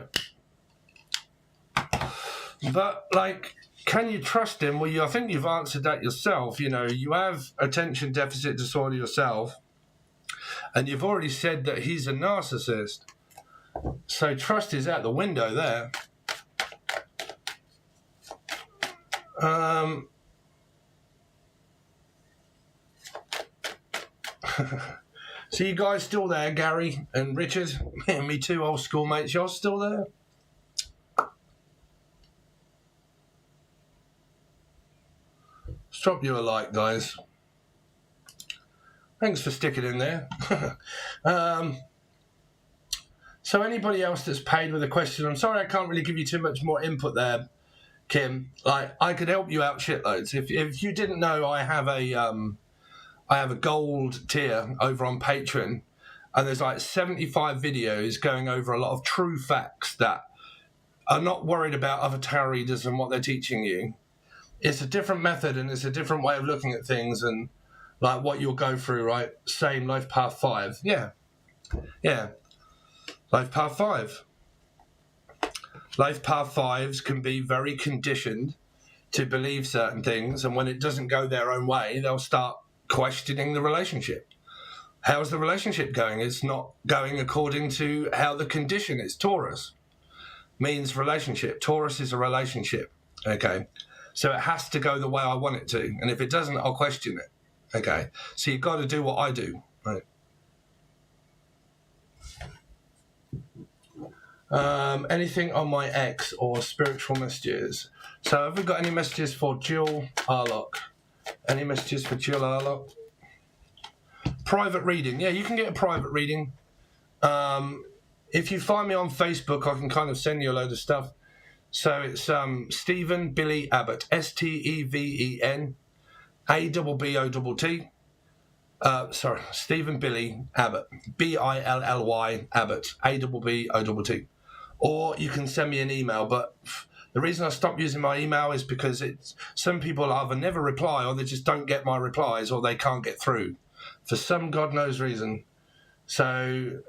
But, like, can you trust him? Well, I think you've answered that yourself. You know, you have attention deficit disorder yourself, and you've already said that he's a narcissist. So trust is out the window there. So you guys still there, Gary and Richard? Me two old schoolmates, y'all still there? Let's drop you a like, guys. Thanks for sticking in there. So anybody else that's paid with a question, I'm sorry I can't really give you too much more input there, Kim. Like, I could help you out shitloads. If you didn't know, I have a gold tier over on Patreon, and there's like 75 videos going over a lot of true facts that are not worried about other tarot readers and what they're teaching you. It's a different method, and it's a different way of looking at things, and like what you'll go through, right? Same life path 5. Yeah. Life path 5. Life path 5s can be very conditioned to believe certain things, and when it doesn't go their own way, they'll start questioning the relationship. How's the relationship going? It's not going according to how the condition is. Taurus means relationship. Taurus is a relationship. Okay. So it has to go the way I want it to. And if it doesn't, I'll question it. Okay. So you've got to do what I do. Right. Anything on my ex or spiritual messages? So have we got any messages for Jill Arlock? Any messages for Jill Arlock? Private reading. Yeah, you can get a private reading. If you find me on Facebook, I can kind of send you a load of stuff. So it's Stephen Billy Abbott. STEVEN ABBOTT. Sorry, Stephen Billy Abbott. BILLY Abbott. ABBOTT. Or you can send me an email, but the reason I stopped using my email is because some people either never reply, or they just don't get my replies, or they can't get through for some God knows reason. So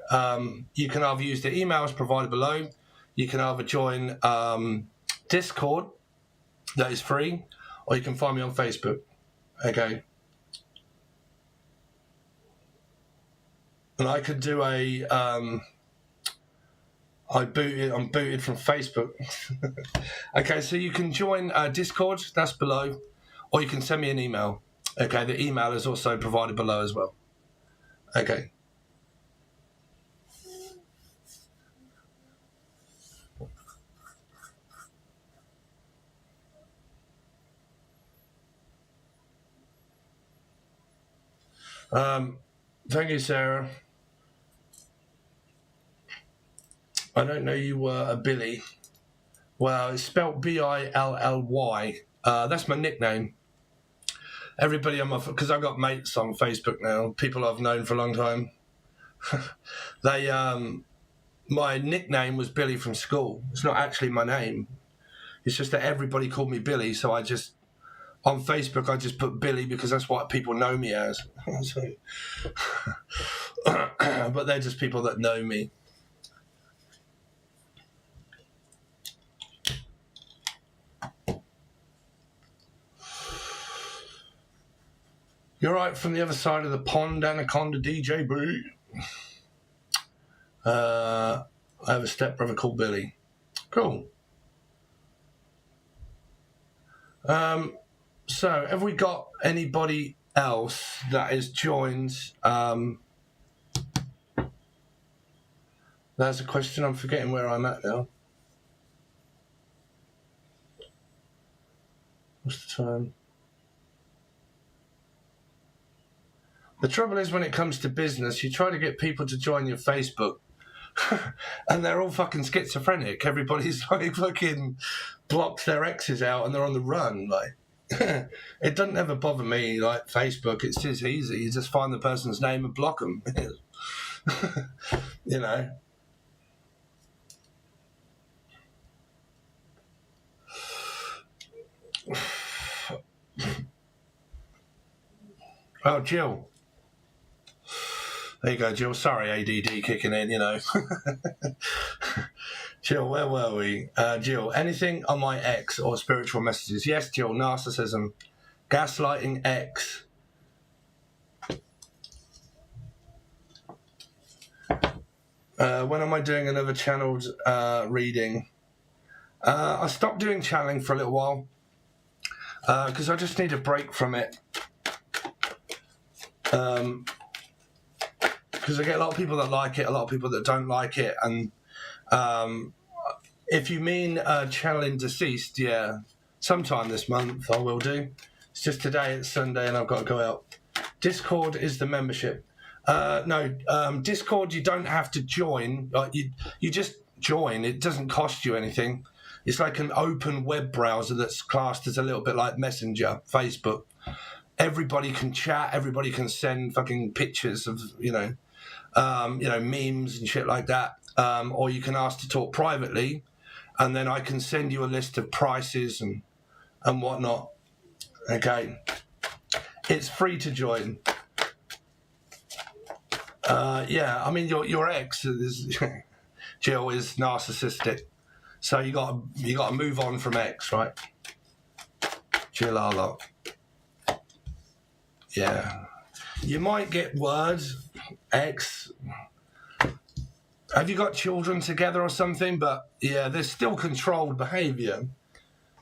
you can either use the emails provided below, you can either join Discord, that is free, or you can find me on Facebook. Okay. And I could do I'm booted from Facebook. Okay, so you can join Discord, that's below, or you can send me an email. Okay, the email is also provided below as well. Okay. Thank you, Sarah. I don't know you were a Billy. Well, it's spelled BILLY. That's my nickname. Everybody on because I've got mates on Facebook now, people I've known for a long time. They, my nickname was Billy from school. It's not actually my name. It's just that everybody called me Billy, so I just, on Facebook, I just put Billy because that's what people know me as. So, but they're just people that know me. You're right from the other side of the pond, Anaconda DJB. I have a stepbrother called Billy. Cool. So, have we got anybody else that is joined? That's a question. I'm forgetting where I'm at now. What's the time? The trouble is when it comes to business, you try to get people to join your Facebook and they're all fucking schizophrenic. Everybody's like fucking blocked their exes out and they're on the run. Like, it doesn't ever bother me like Facebook. It's just easy. You just find the person's name and block them. You know. Oh, Jill. There you go, Jill. Sorry, ADD kicking in, you know. Jill, where were we? Jill, anything on my ex or spiritual messages? Yes, Jill, narcissism, gaslighting ex. When am I doing another channeled reading? I stopped doing channeling for a little while because I just need a break from it. Because I get a lot of people that like it, a lot of people that don't like it, and if you mean channeling deceased, yeah, sometime this month I will do. It's just today, it's Sunday, and I've got to go out. Discord is the membership. No, Discord you don't have to join. You just join. It doesn't cost you anything. It's like an open web browser that's classed as a little bit like Messenger, Facebook. Everybody can chat. Everybody can send fucking pictures of memes and shit like that. Or you can ask to talk privately, and then I can send you a list of prices and whatnot. Okay, it's free to join. Yeah, I mean your ex is Jill is narcissistic, so you got to move on from ex, right? Jill Arlock. Yeah, you might get words ex. Have you got children together or something? But yeah, there's still controlled behaviour.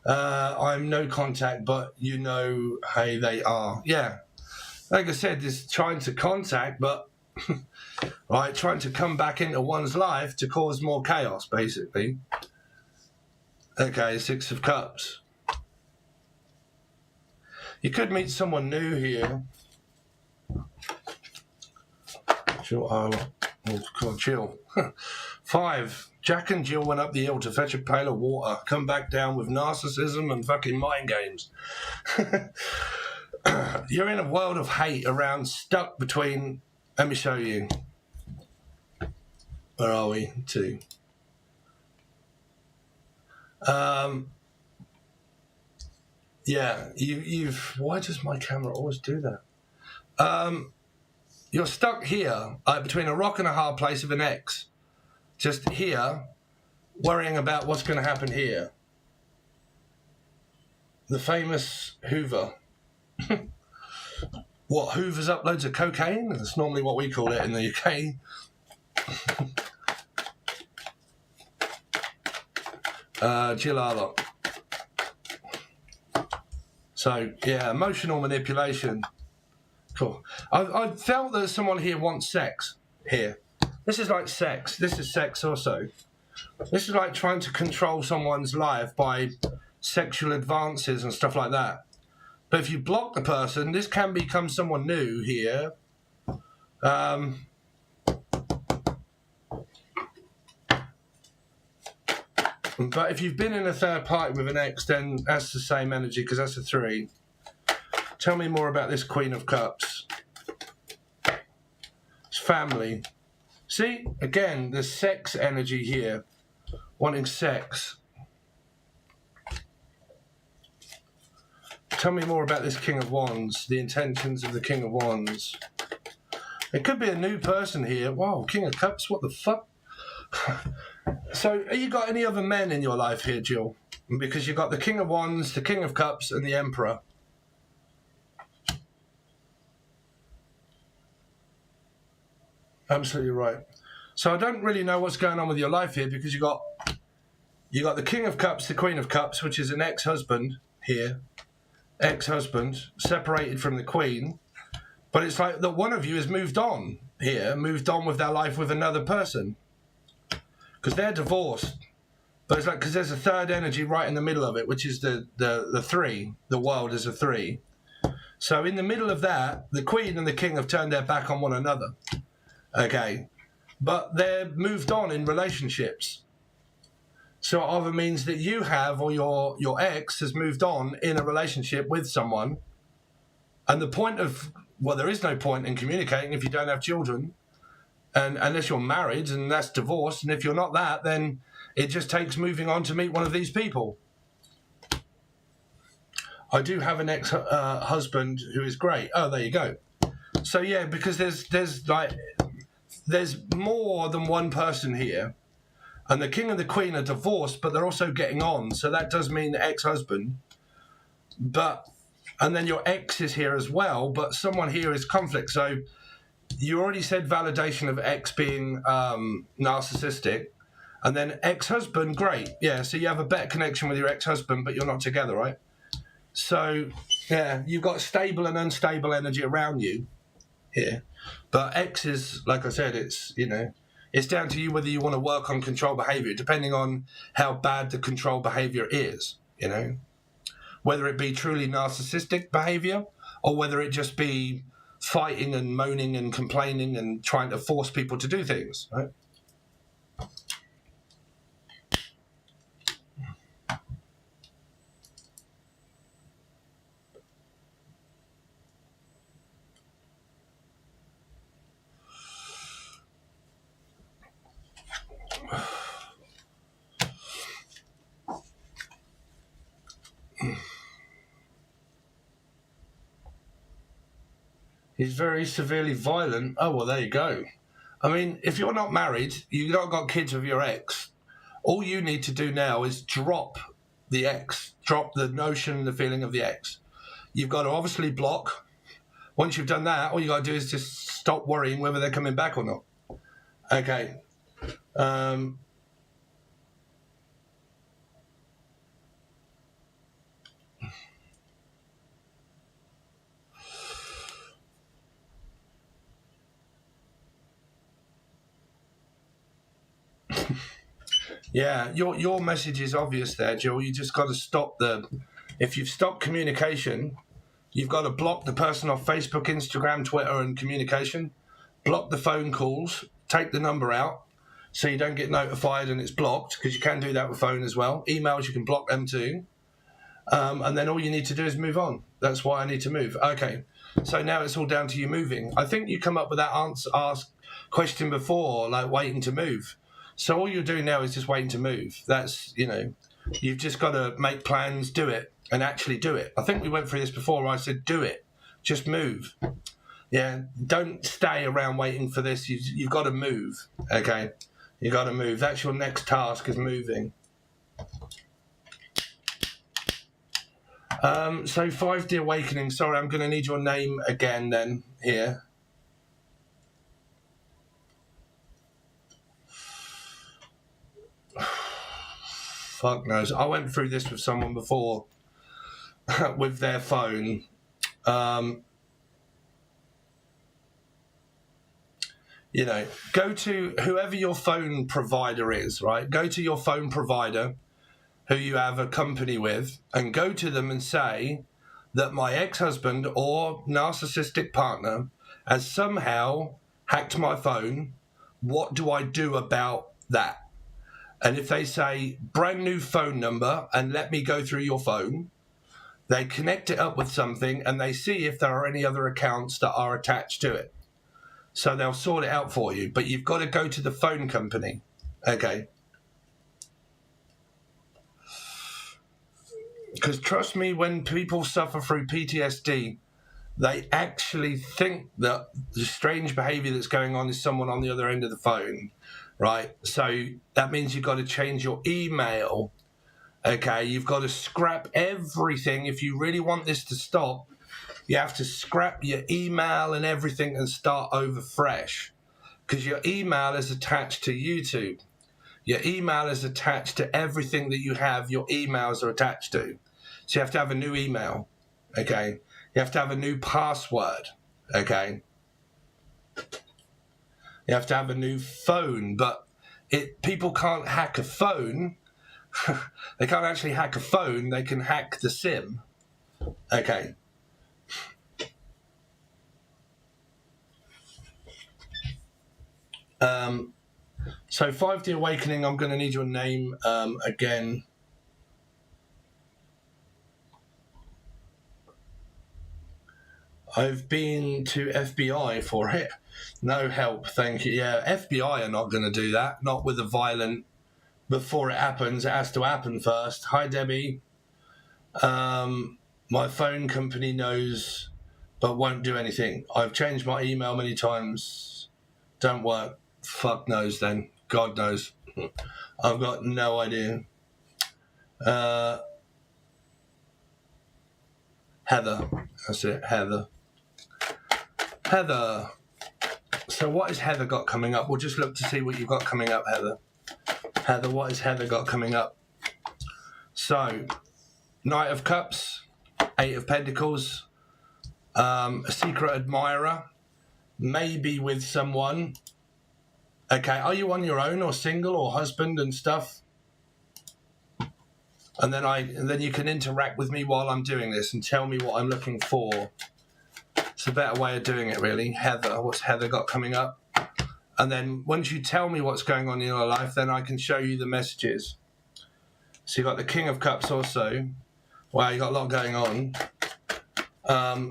I'm no contact, but you know, hey, they are. Yeah, like I said, there's trying to contact, but right, trying to come back into one's life to cause more chaos, basically. Okay, 6 of Cups. You could meet someone new here. Jill, oh God, Jill. 5. Jack and Jill went up the hill to fetch a pail of water. Come back down with narcissism and fucking mind games. You're in a world of hate around, stuck between. Let me show you. Where are we? 2. Yeah, you've. Why does my camera always do that? You're stuck here, between a rock and a hard place of an ex. Just here, worrying about what's going to happen here. The famous Hoover. What, Hoover's up loads of cocaine? That's normally what we call it in the UK. Jill Arlock. So, yeah, emotional manipulation. Cool. I felt that someone here wants sex here. This is like sex. This is sex also. This is like trying to control someone's life by sexual advances and stuff like that. But if you block the person, this can become someone new here. But if you've been in a third party with an ex, then that's the same energy, because that's a 3. Tell me more about this Queen of Cups. It's family. See, again, the sex energy here. Wanting sex. Tell me more about this King of Wands. The intentions of the King of Wands. It could be a new person here. Wow, King of Cups, what the fuck? So, have you got any other men in your life here, Jill? Because you've got the King of Wands, the King of Cups, and the Emperor. Absolutely right. So I don't really know what's going on with your life here, because you got the King of Cups, the Queen of Cups, which is an ex-husband here. Ex-husband, separated from the Queen. But it's like that one of you has moved on here, moved on with their life with another person. Because they're divorced. But it's like, because there's a third energy right in the middle of it, which is the 3. The world is a 3. So in the middle of that, the Queen and the King have turned their back on one another. Okay. But they're moved on in relationships. So it either means that you have, or your ex has moved on in a relationship with someone. And the point of, well, there is no point in communicating if you don't have children. And unless you're married, and that's divorce. And if you're not that, then it just takes moving on to meet one of these people. I do have an ex-husband who is great. Oh, there you go. So yeah, because there's more than one person here, and the King and the Queen are divorced, but they're also getting on. So that does mean ex-husband, and then your ex is here as well, but someone here is conflict. So you already said validation of ex being narcissistic, and then ex-husband, great. Yeah, so you have a better connection with your ex-husband, but you're not together, right? So yeah, you've got stable and unstable energy around you here. But X is, like I said, it's, you know, it's down to you whether you want to work on control behavior, depending on how bad the control behavior is, you know, whether it be truly narcissistic behavior or whether it just be fighting and moaning and complaining and trying to force people to do things, right? He's very severely violent. Oh, well, there you go. I mean, if you're not married, you've not got kids with your ex, all you need to do now is drop the ex, drop the notion, the feeling of the ex. You've got to obviously block. Once you've done that, all you got to do is just stop worrying whether they're coming back or not. Okay. Yeah, your message is obvious there, Jill. You just got to stop if you've stopped communication, you've got to block the person off Facebook, Instagram, Twitter, and communication. Block the phone calls, take the number out so you don't get notified and it's blocked, because you can do that with phone as well. Emails, you can block them too. And then all you need to do is move on. That's why I need to move. Okay, so now it's all down to you moving. I think you come up with that asked question before, like waiting to move. So all you're doing now is just waiting to move. That's, you know, you've just got to make plans, do it, and actually do it. I think we went through this before where I said, do it. Just move. Yeah, don't stay around waiting for this. You've got to move, okay? You've got to move. That's your next task, is moving. So 5D Awakening. Sorry, I'm going to need your name again then here. Fuck knows. I went through this with someone before with their phone. You know, go to whoever your phone provider is, right? Go to your phone provider who you have a company with and go to them and say that my ex-husband or narcissistic partner has somehow hacked my phone. What do I do about that? And if they say, brand new phone number and let me go through your phone, they connect it up with something and they see if there are any other accounts that are attached to it. So they'll sort it out for you. But you've got to go to the phone company. Okay. Because trust me, when people suffer through PTSD, they actually think that the strange behavior that's going on is someone on the other end of the phone. Right, so that means you've got to change your email, okay? You've got to scrap everything. If you really want this to stop, you have to scrap your email and everything and start over fresh, because your email is attached to YouTube. Your email is attached to everything that you have your emails are attached to. So you have to have a new email, okay? You have to have a new password, okay? You have to have a new phone, but people can't hack a phone. They can't actually hack a phone. They can hack the SIM. Okay. So 5D Awakening, I'm going to need your name again. I've been to FBI for it. No help, thank you. Yeah, FBI are not going to do that. Not with a violent, before it happens, it has to happen first. Hi, Debbie. My phone company knows, but won't do anything. I've changed my email many times. Don't work. Fuck knows then. God knows. I've got no idea. Heather. That's it, Heather. Heather. So what has Heather got coming up? We'll just look to see what you've got coming up, Heather. Heather, what has Heather got coming up? So, Knight of Cups, Eight of Pentacles, a secret admirer, maybe with someone. Okay, are you on your own or single or husband and stuff? And then you can interact with me while I'm doing this and tell me what I'm looking for. It's a better way of doing it, really. Heather, what's Heather got coming up? And then once you tell me what's going on in your life, then I can show you the messages. So you've got the King of Cups also. Wow, you got a lot going on.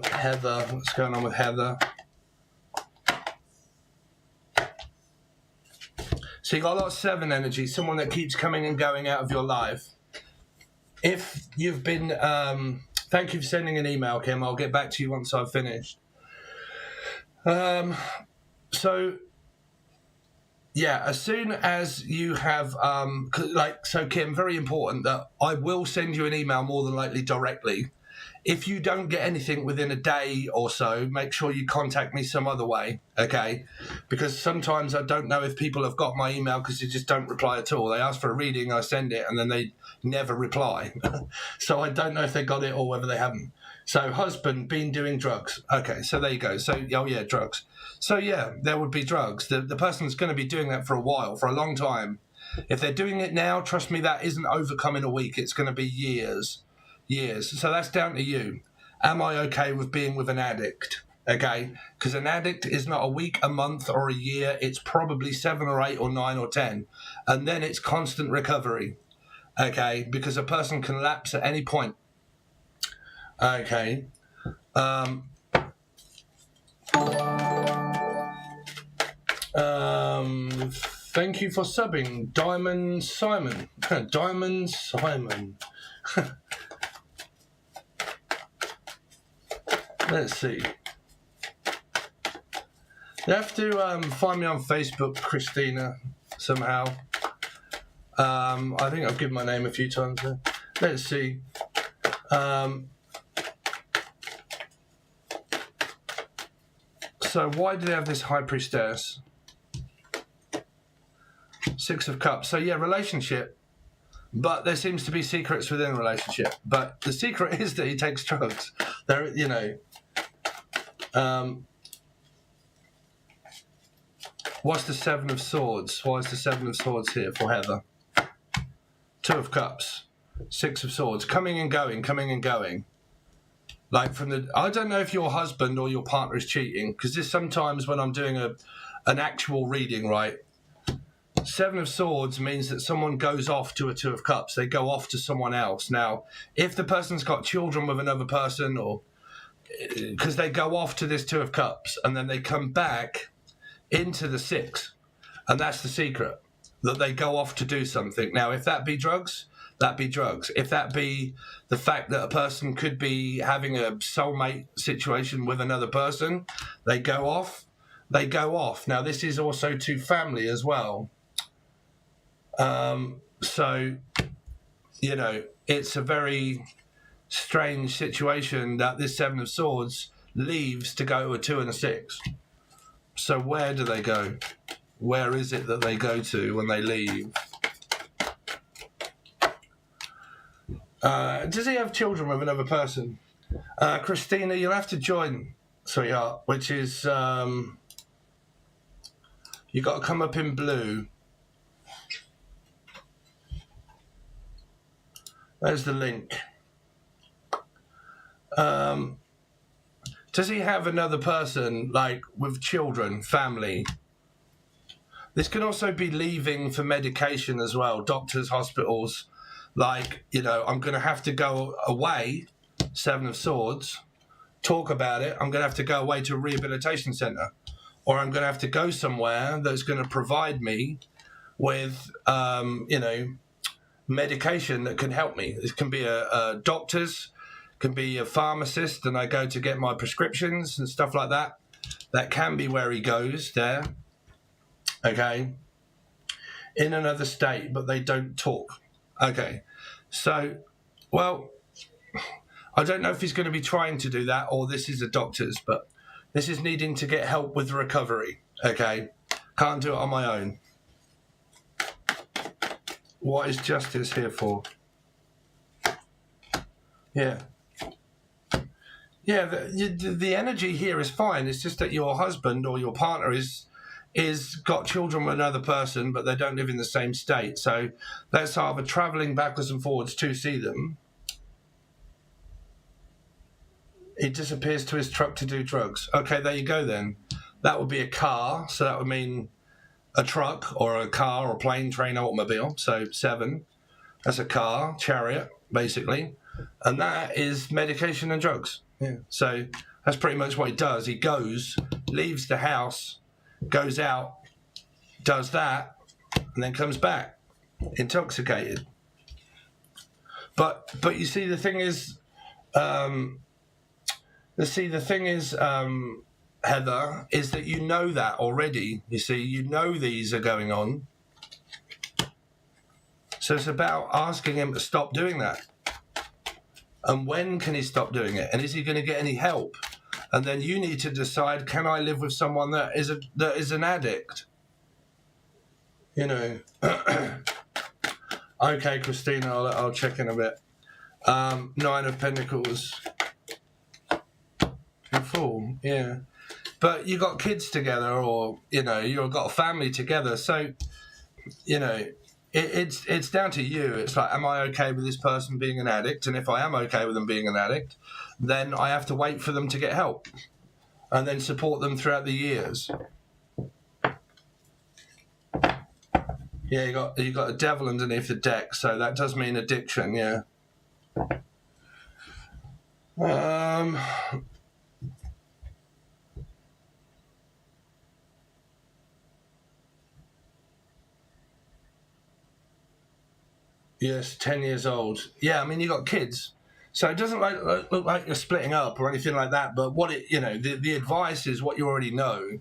Heather, what's going on with Heather? So you got a lot of 7 energy, someone that keeps coming and going out of your life. If you've been, thank you for sending an email, Kim. I'll get back to you once I've finished. So, yeah, as soon as you have, so Kim, very important that I will send you an email more than likely directly. If you don't get anything within a day or so, make sure you contact me some other way, okay? Because sometimes I don't know if people have got my email because they just don't reply at all. They ask for a reading, I send it, and then they never reply. So I don't know if they got it or whether they haven't. So husband, been doing drugs. Okay, so there you go. So, oh yeah, drugs. So yeah, there would be drugs. The person's going to be doing that for a while, for a long time. If they're doing it now, trust me, that isn't overcome in a week. It's going to be years. So that's down to you. Am I okay with being with an addict? Okay, because an addict is not a week, a month, or a year. It's probably 7 or 8 or 9 or 10, and then it's constant recovery. Okay, because a person can lapse at any point. Okay. Thank you for subbing, Diamond Simon. Diamond Simon. Let's see. You have to find me on Facebook, Christina, somehow. I think I've given my name a few times there. Let's see. So why do they have this High Priestess? 6 of Cups. So yeah, relationship. But there seems to be secrets within a relationship. But the secret is that he takes drugs. There, you know. What's the 7 of Swords? Why is the 7 of Swords here for Heather? 2 of Cups. 6 of Swords. Coming and going, coming and going. Like from the... I don't know if your husband or your partner is cheating. Because this sometimes when I'm doing an actual reading, right? 7 of Swords means that someone goes off to a 2 of Cups. They go off to someone else. Now, if the person's got children with another person or... Because they go off to this 2 of Cups and then they come back into the 6. And that's the secret. That they go off to do something. Now, if that be drugs, that be drugs. If that be the fact that a person could be having a soulmate situation with another person, they go off. They go off. Now, this is also to family as well. So, you know, it's a very strange situation that this 7 of Swords leaves to go to a 2 and a 6. So where do they go? Where is it that they go to when they leave? Does he have children with another person? Christina, you'll have to join, sweetheart, which is, you got to come up in blue. There's the link. Does he have another person, like with children, family? This can also be leaving for medication as well, doctors, hospitals. Like, you know, I'm going to have to go away, Seven of Swords, talk about it. I'm going to have to go away to a rehabilitation centre, or I'm going to have to go somewhere that's going to provide me with, you know, medication that can help me. It can be a doctor's, can be a pharmacist, and I go to get my prescriptions and stuff like that. That can be where he goes there. Okay. In another state, but they don't talk. Okay. So, well, I don't know if he's going to be trying to do that or this is a doctor's, but this is needing to get help with recovery. Okay. Can't do it on my own. What is justice here for? Yeah. Yeah, the energy here is fine. It's just that your husband or your partner is got children with another person, but they don't live in the same state. So that's either travelling backwards and forwards to see them. He disappears to his truck to do drugs. Okay, there you go then. That would be a car, so that would mean a truck or a car or plane, train, automobile. So 7, that's a car, chariot, basically. And that is medication and drugs. Yeah. So that's pretty much what he does. He goes, leaves the house, goes out, does that, and then comes back intoxicated. But you see, the thing is, Heather, is that you know that already. You see, you know these are going on. So it's about asking him to stop doing that. And when can he stop doing it? And is he going to get any help? And then you need to decide, can I live with someone that is an addict? You know. Okay, Christina, I'll check in a bit. 9 of Pentacles. A Fool, yeah. But you got kids together, or, you know, you've got a family together. So, you know, it's down to you. It's like, am I okay with this person being an addict? And if I am okay with them being an addict, then I have to wait for them to get help and then support them throughout the years. Yeah, you got a devil underneath the deck, so that does mean addiction, yeah. Yes, 10 years old. Yeah, I mean, you got kids. So it doesn't look like you're splitting up or anything like that. But what it, you know, the advice is what you already know.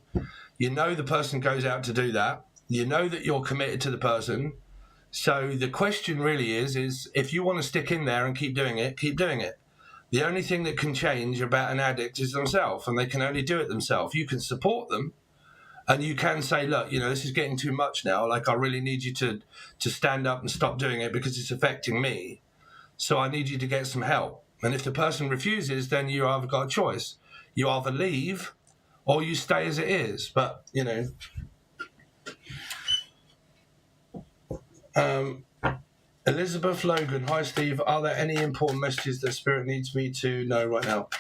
You know the person goes out to do that. You know that you're committed to the person. So the question really is if you want to stick in there and keep doing it, keep doing it. The only thing that can change about an addict is themselves, and they can only do it themselves. You can support them. And you can say, look, you know, this is getting too much now. Like, I really need you to stand up and stop doing it because it's affecting me. So I need you to get some help. And if the person refuses, then you either got a choice. You either leave or you stay as it is. But, you know. Elizabeth Logan. Hi, Steve. Are there any important messages that Spirit needs me to know right now?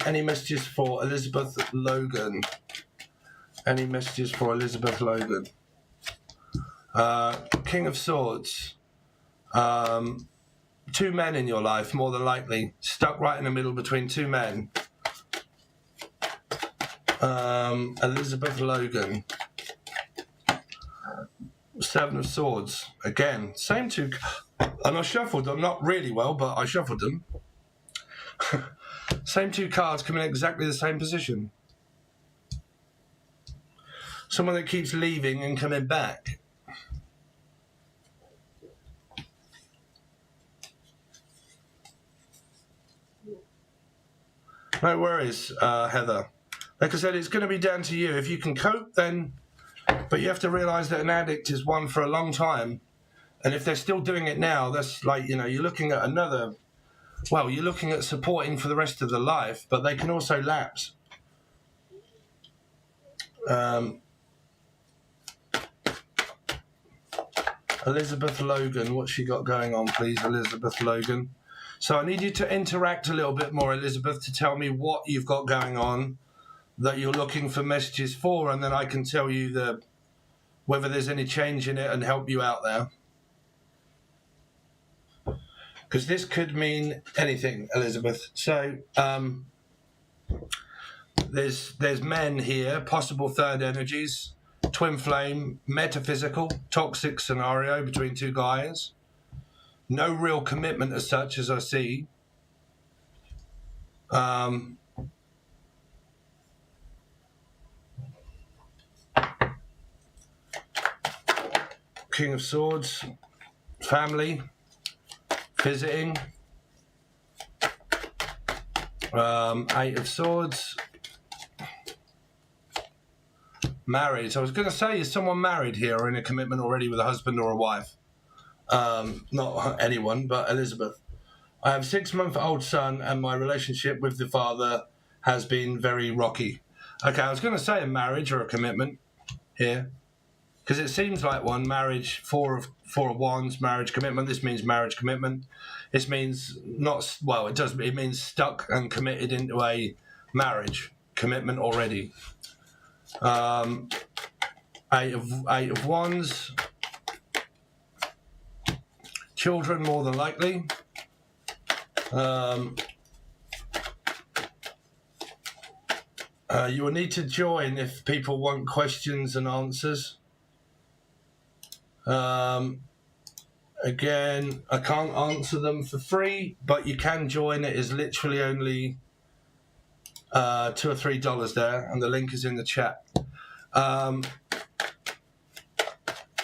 Any messages for Elizabeth Logan? Any messages for Elizabeth Logan? King of Swords. 2 men in your life, more than likely. Stuck right in the middle between 2 men. Elizabeth Logan. 7 of Swords. Again, same 2. And I shuffled them, not really well, but I shuffled them. Same 2 cards come in exactly the same position. Someone that keeps leaving and coming back. No worries, Heather. Like I said, it's going to be down to you. If you can cope, then... But you have to realise that an addict is one for a long time. And if they're still doing it now, that's like, you know, you're looking at another... Well, you're looking at supporting for the rest of their life, but they can also lapse. Elizabeth Logan, what's she got going on, please, Elizabeth Logan? So I need you to interact a little bit more, Elizabeth, to tell me what you've got going on that you're looking for messages for, and then I can tell you whether there's any change in it and help you out there. Because this could mean anything, Elizabeth. So there's men here, possible third energies, twin flame, metaphysical, toxic scenario between two guys. No real commitment as such as I see. King of Swords, family, visiting, Eight of Swords, married. So I was going to say, is someone married here or in a commitment already with a husband or a wife? Not anyone, but Elizabeth. I have a 6-month-old son and my relationship with the father has been very rocky. Okay, I was going to say a marriage or a commitment here, because it seems like one. Marriage, four of wands, marriage commitment. This means marriage commitment. This means not, well, it does, it means stuck and committed into a marriage commitment already. Eight of wands. Children, more than likely. You will need to join if people want questions and answers. Again, I can't answer them for free, but you can join. It is literally only $2 or $3 there, and the link is in the chat.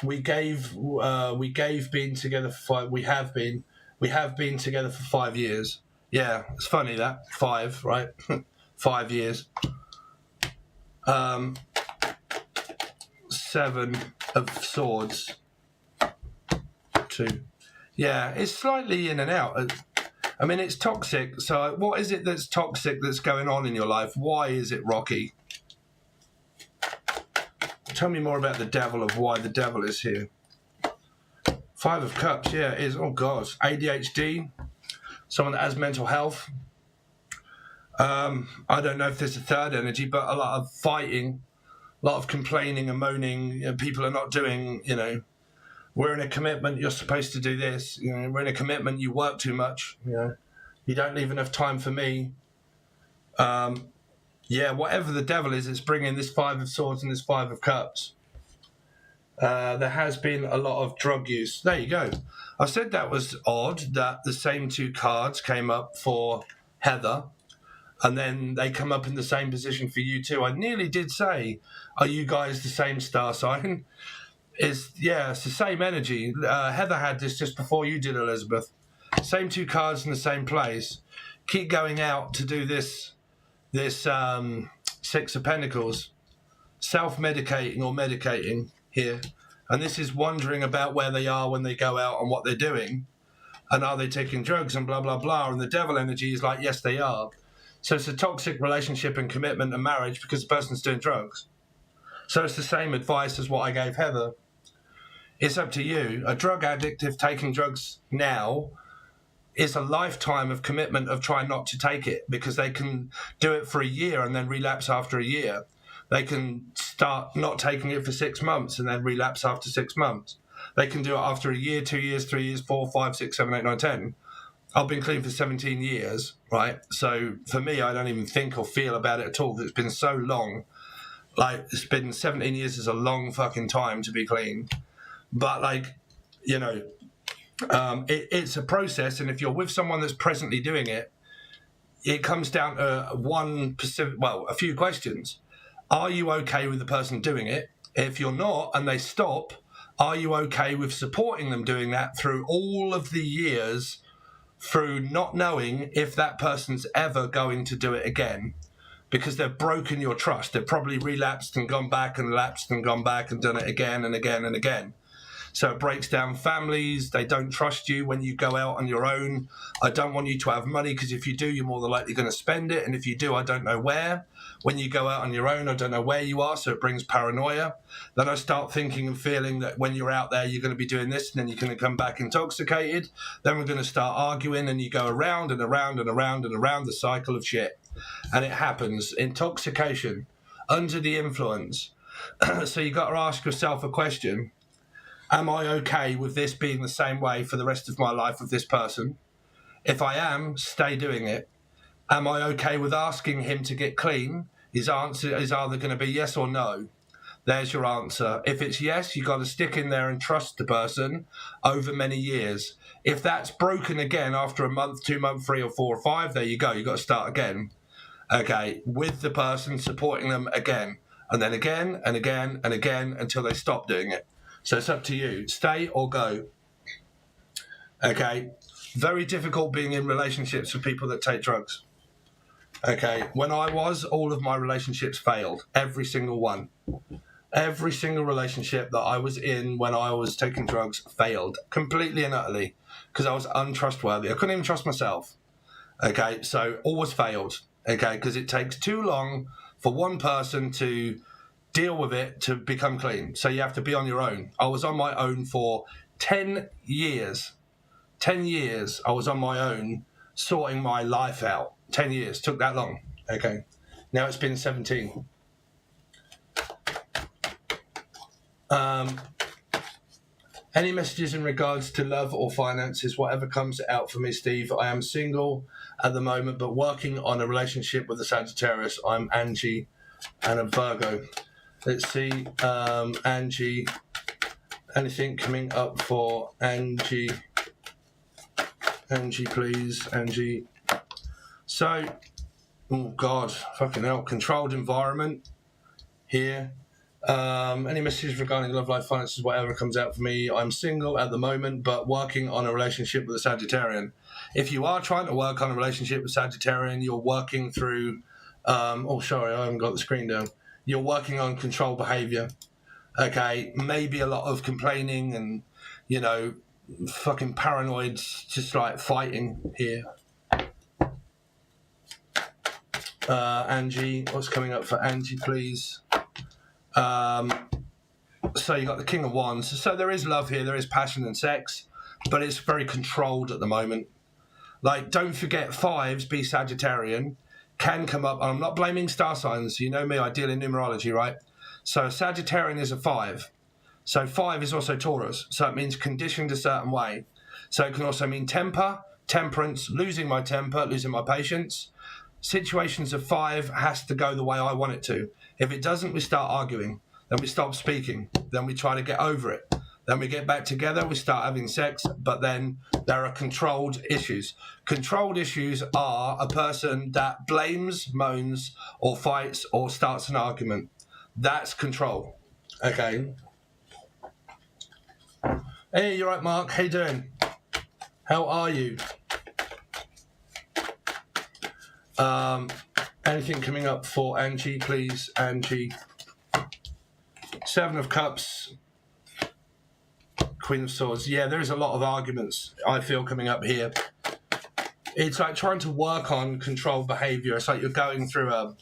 We gave being together for 5. We have been together for 5 years. Yeah, it's funny that 5, right? 5 years. 7 of Swords. 2. Yeah, it's slightly in and out. I mean, it's toxic. So what is it that's toxic that's going on in your life? Why is it rocky? Tell me more about the devil, of why the devil is here. 5 of Cups, yeah, it is. Oh, God. ADHD. Someone that has mental health. I don't know if there's a third energy, but a lot of fighting, a lot of complaining and moaning. You know, people are not doing, you know, we're in a commitment, you're supposed to do this. You know, we're in a commitment, you work too much. You know, you don't leave enough time for me. Yeah, whatever the devil is, it's bringing this 5 of Swords and this 5 of Cups. There has been a lot of drug use. There you go. I said that was odd that the same 2 cards came up for Heather, and then they come up in the same position for you too. I nearly did say, are you guys the same star sign? It's the same energy. Heather had this just before you did, Elizabeth. Same 2 cards in the same place. Keep going out to do this 6 of Pentacles. Self-medicating or medicating here. And this is wondering about where they are when they go out and what they're doing. And are they taking drugs and blah, blah, blah. And the devil energy is like, yes, they are. So it's a toxic relationship and commitment and marriage because the person's doing drugs. So it's the same advice as what I gave Heather. It's up to you. A drug addict, if taking drugs now, is a lifetime of commitment of trying not to take it, because they can do it for a year and then relapse after a year. They can start not taking it for 6 months and then relapse after 6 months. They can do it after a year, 2 years, 3 years, 4, 5, 6, 7, 8, 9, 10. I've been clean for 17 years, right? So for me, I don't even think or feel about it at all. It's been so long. Like, it's been 17 years is a long fucking time to be clean. But, like, you know, it's a process. And if you're with someone that's presently doing it, it comes down to a few questions. Are you okay with the person doing it? If you're not and they stop, are you okay with supporting them doing that through all of the years, through not knowing if that person's ever going to do it again? Because they've broken your trust. They've probably relapsed and gone back and lapsed and gone back and done it again and again and again. So it breaks down families. They don't trust you when you go out on your own. I don't want you to have money, because if you do, you're more than likely going to spend it. And if you do, I don't know where. When you go out on your own, I don't know where you are, so it brings paranoia. Then I start thinking and feeling that when you're out there, you're going to be doing this, and then you're going to come back intoxicated. Then we're going to start arguing, and you go around and around and around and around the cycle of shit. And it happens. Intoxication, under the influence. So you got to ask yourself a question. Am I okay with this being the same way for the rest of my life with this person? If I am, stay doing it. Am I okay with asking him to get clean? His answer is either going to be yes or no. There's your answer. If it's yes, you've got to stick in there and trust the person over many years. If that's broken again after a month, 2 months, 3 or 4 or 5, there you go. You've got to start again. Okay, with the person, supporting them again. And then again and again and again until they stop doing it. So it's up to you. Stay or go. Okay. Very difficult being in relationships with people that take drugs. Okay. When I was, all of my relationships failed. Every single one. Every single relationship that I was in when I was taking drugs failed. Completely and utterly. Because I was untrustworthy. I couldn't even trust myself. Okay. So always failed. Okay. Because it takes too long for one person to deal with it to become clean. So you have to be on your own. I was on my own for 10 years. 10 years I was on my own sorting my life out. 10 years. Took that long. Okay. Now it's been 17. Any messages in regards to love or finances? Whatever comes out for me, Steve. I am single at the moment, but working on a relationship with a Sagittarius. I'm Angie and a Virgo. Let's see, Angie, anything coming up for Angie? Angie, please, Angie. So, oh God, fucking hell, controlled environment here. Any messages regarding love life, finances, whatever comes out for me? I'm single at the moment, but working on a relationship with a Sagittarian. If you are trying to work on a relationship with Sagittarian, you're working through, oh, sorry, I haven't got the screen down. You're working on control behavior. Okay, maybe a lot of complaining and, you know, fucking paranoids, just like fighting here. Angie, what's coming up for Angie, please? So you got the King of Wands. So there is love here, there is passion and sex, but it's very controlled at the moment. Like, don't forget, 5s, be Sagittarian, can come up, and I'm not blaming star signs. You know me, I deal in numerology, right? So Sagittarian is a 5. So 5 is also Taurus. So it means conditioned a certain way. So it can also mean temper, temperance, losing my temper, losing my patience. Situations of 5 has to go the way I want it to. If it doesn't, we start arguing. Then we stop speaking. Then we try to get over it. Then we get back together, we start having sex, but then there are controlled issues. Controlled issues are a person that blames, moans, or fights, or starts an argument. That's control. Okay. Hey, you're right, Mark. How you doing? How are you? Anything coming up for Angie, please? Angie. 7 of Cups. Queen of Swords. Yeah, there is a lot of arguments, I feel, coming up here. It's like trying to work on controlled behavior. It's like you're going through a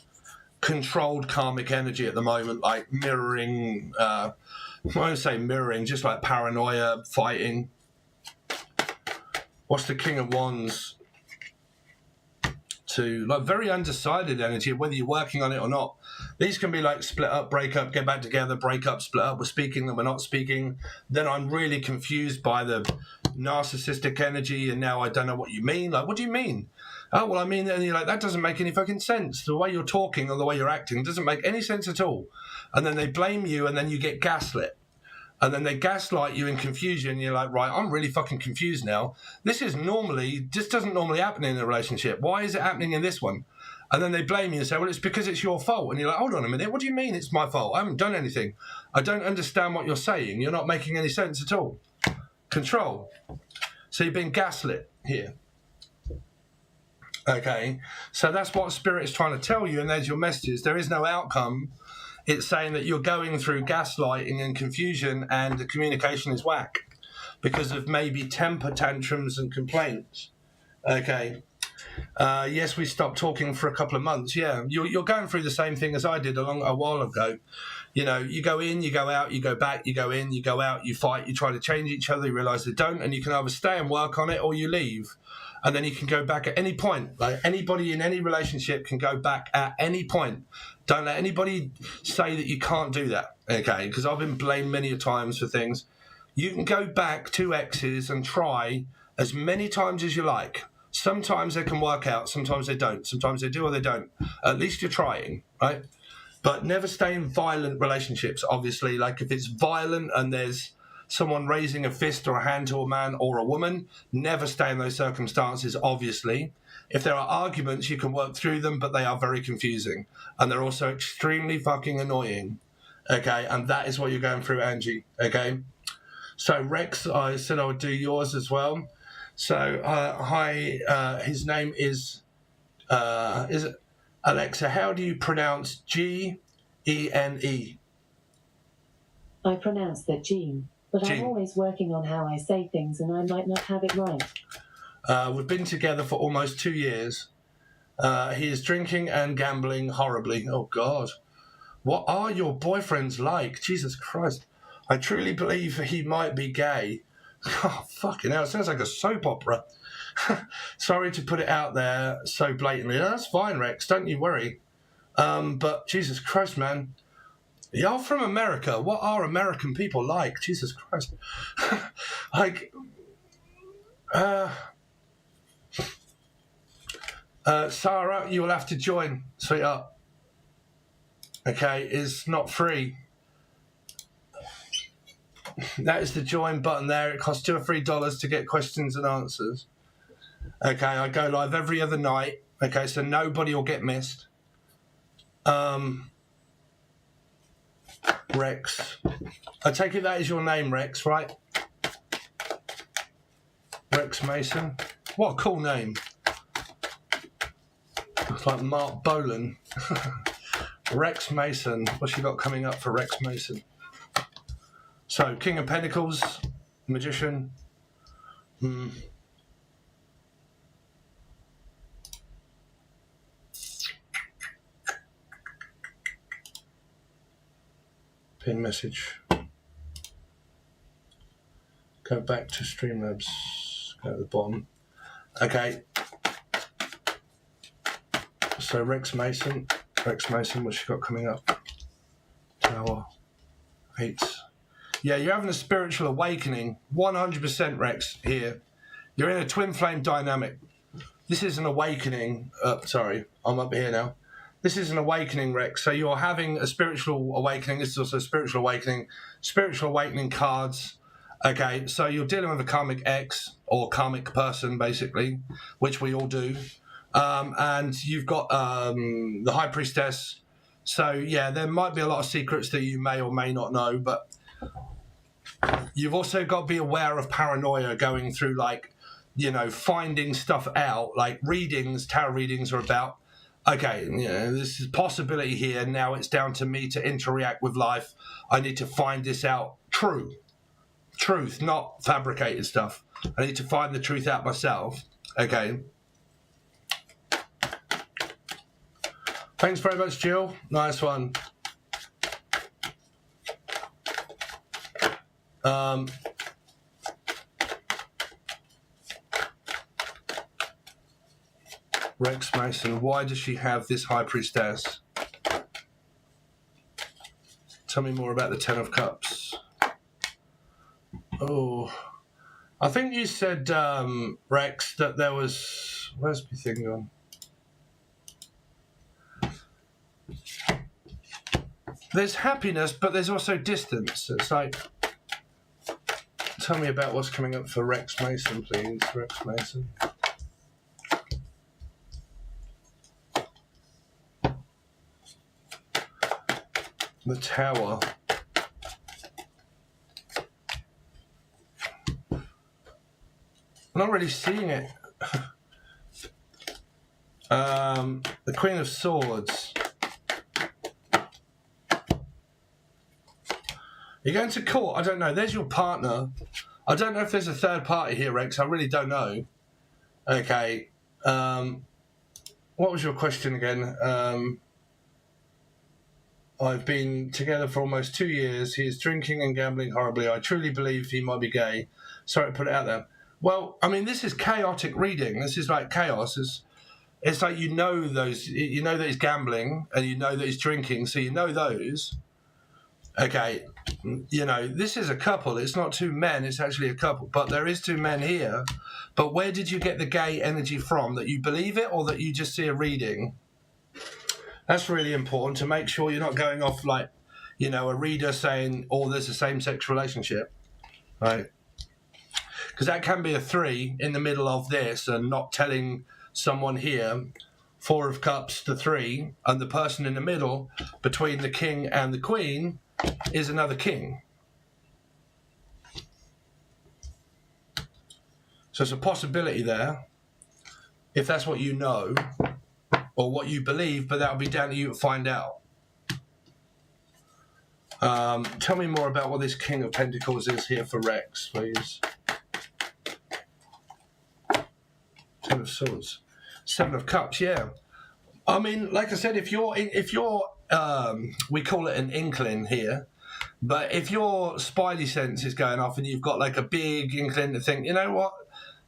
controlled karmic energy at the moment, like mirroring, I won't say mirroring, just like paranoia, fighting. What's the King of Wands? To like very undecided energy, whether you're working on it or not. These can be like split up, break up, get back together, break up, split up. We're speaking, then we're not speaking. Then I'm really confused by the narcissistic energy, and now I don't know what you mean. Like, what do you mean? Oh, well, I mean, and you're like, that doesn't make any fucking sense. The way you're talking or the way you're acting doesn't make any sense at all. And then they blame you, and then you get gaslit. And then they gaslight you in confusion. You're like, right, I'm really fucking confused now. This doesn't normally happen in a relationship. Why is it happening in this one? And then they blame you and say, well, it's because it's your fault. And you're like, hold on a minute. What do you mean it's my fault? I haven't done anything. I don't understand what you're saying. You're not making any sense at all. Control. So you're being gaslit here. Okay. So that's what Spirit is trying to tell you. And there's your messages. There is no outcome. It's saying that you're going through gaslighting and confusion, and the communication is whack because of maybe temper tantrums and complaints. Okay. Yes, we stopped talking for a couple of months. Yeah, you're going through the same thing as I did a while ago. You know, you go in, you go out, you go back, you go in, you go out, you fight, you try to change each other, you realise they don't, and you can either stay and work on it or you leave. and then you can go back at any point. Like anybody in any relationship can go back at any point. Don't let anybody say that you can't do that, okay? Because I've been blamed many times for things. You can go back to exes and try as many times as you like. Sometimes they can work out, sometimes they don't. Sometimes they do or they don't. At least you're trying, right? But never stay in violent relationships, obviously. Like if it's violent and there's someone raising a fist or a hand to a man or a woman, never stay in those circumstances, obviously. If there are arguments, you can work through them, but they are very confusing. And they're also extremely fucking annoying, okay? And that is what you're going through, Angie, okay? So Rex, I said I would do yours as well. So, hi, his name is it Alexa, how do you pronounce G-E-N-E? I pronounce that Gene, but Gene. I'm always working on how I say things and I might not have it right. We've been together for almost 2 years. He is drinking and gambling horribly. Oh, God. What are your boyfriends like? Jesus Christ. I truly believe he might be gay. Oh, fucking hell. It sounds like a soap opera. Sorry to put it out there so blatantly. No, that's fine, Rex. Don't you worry. But Jesus Christ, man. You're from America. What are American people like? Jesus Christ. Like, Sarah, you will have to join, sweetheart. Okay, it's not free. That is the join button there. It costs $2 or $3 to get questions and answers. Okay, I go live every other night. Okay, so nobody will get missed. Rex. I take it that is your name, Rex, right? Rex Mason. What a cool name. It's like Mark Bolan. Rex Mason. What's she got coming up for Rex Mason? So, King of Pentacles, Magician. Pin message. Go back to Streamlabs. Go to the bottom. Okay. So, Rex Mason. Rex Mason, what's she got coming up? Tower. 8. Yeah, you're having a spiritual awakening. 100% Rex here. You're in a twin flame dynamic. This is an awakening. Sorry, I'm up here now. This is an awakening, Rex. So you're having a spiritual awakening. This is also a spiritual awakening. Spiritual awakening cards. Okay, so you're dealing with a karmic ex or karmic person, basically, which we all do. And you've got the High Priestess. So, yeah, there might be a lot of secrets that you may or may not know, but you've also got to be aware of paranoia going through, like, you know, finding stuff out. Like readings, tarot readings are about, okay, you know, this is possibility here. Now it's down to me to interact with life. I need to find this out. Truth, not fabricated stuff. I need to find the truth out myself. Okay. Thanks very much, Jill. Nice one. Rex Mason, why does she have this High Priestess? Tell me more about the Ten of Cups. Oh, I think you said, Rex, that there was... Where's my thing gone? There's happiness, but there's also distance. It's like... Tell me about what's coming up for Rex Mason, please. Rex Mason. The Tower. I'm not really seeing it. The Queen of Swords. You're going to court? I don't know. There's your partner. I don't know if there's a third party here, Rex. I really don't know. Okay. What was your question again? I've been together for almost 2 years. He is drinking and gambling horribly. I truly believe he might be gay. Sorry to put it out there. Well, I mean, this is chaotic reading. This is like chaos. It's like you know that he's gambling and you know that he's drinking, so you know those. Okay, this is a couple. It's not two men, it's actually a couple. But there is two men here. But where did you get the gay energy from? That you believe it or that you just see a reading? That's really important to make sure you're not going off like, a reader saying, oh, there's a same-sex relationship, right? Because that can be a 3 in the middle of this and not telling someone here 4 of Cups to 3, and the person in the middle between the king and the queen is another king. So it's a possibility there, if that's what you know or what you believe, but that'll be down to you to find out. Tell me more about what this King of Pentacles is here for Rex, please. 10 of Swords, 7 of Cups. Yeah, I mean, like I said, if you're we call it an inkling here, but if your spidey sense is going off and you've got like a big inkling to think, you know what,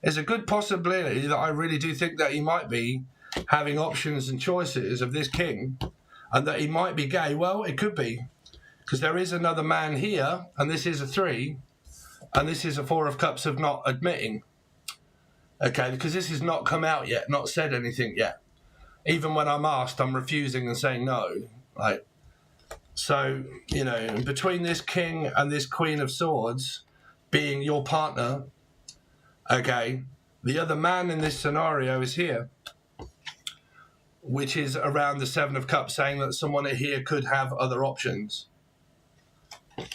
there's a good possibility that I really do think that he might be having options and choices of this king, and that he might be gay. Well, it could be, because there is another man here, and this is a 3, and this is a 4 of Cups of not admitting. Okay, because this has not come out yet, not said anything yet. Even when I'm asked, I'm refusing and saying no. Right. So, between this king and this Queen of Swords being your partner, okay, the other man in this scenario is here, which is around the 7 of Cups, saying that someone here could have other options.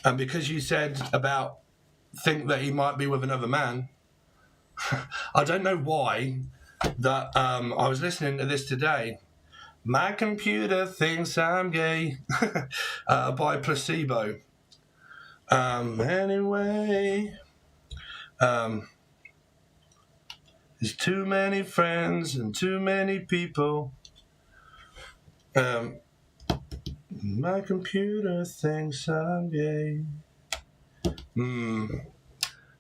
And because you said about think that he might be with another man, I don't know why that I was listening to this today. My computer thinks I'm gay by Placebo. Anyway, there's too many friends and too many people. My computer thinks I'm gay.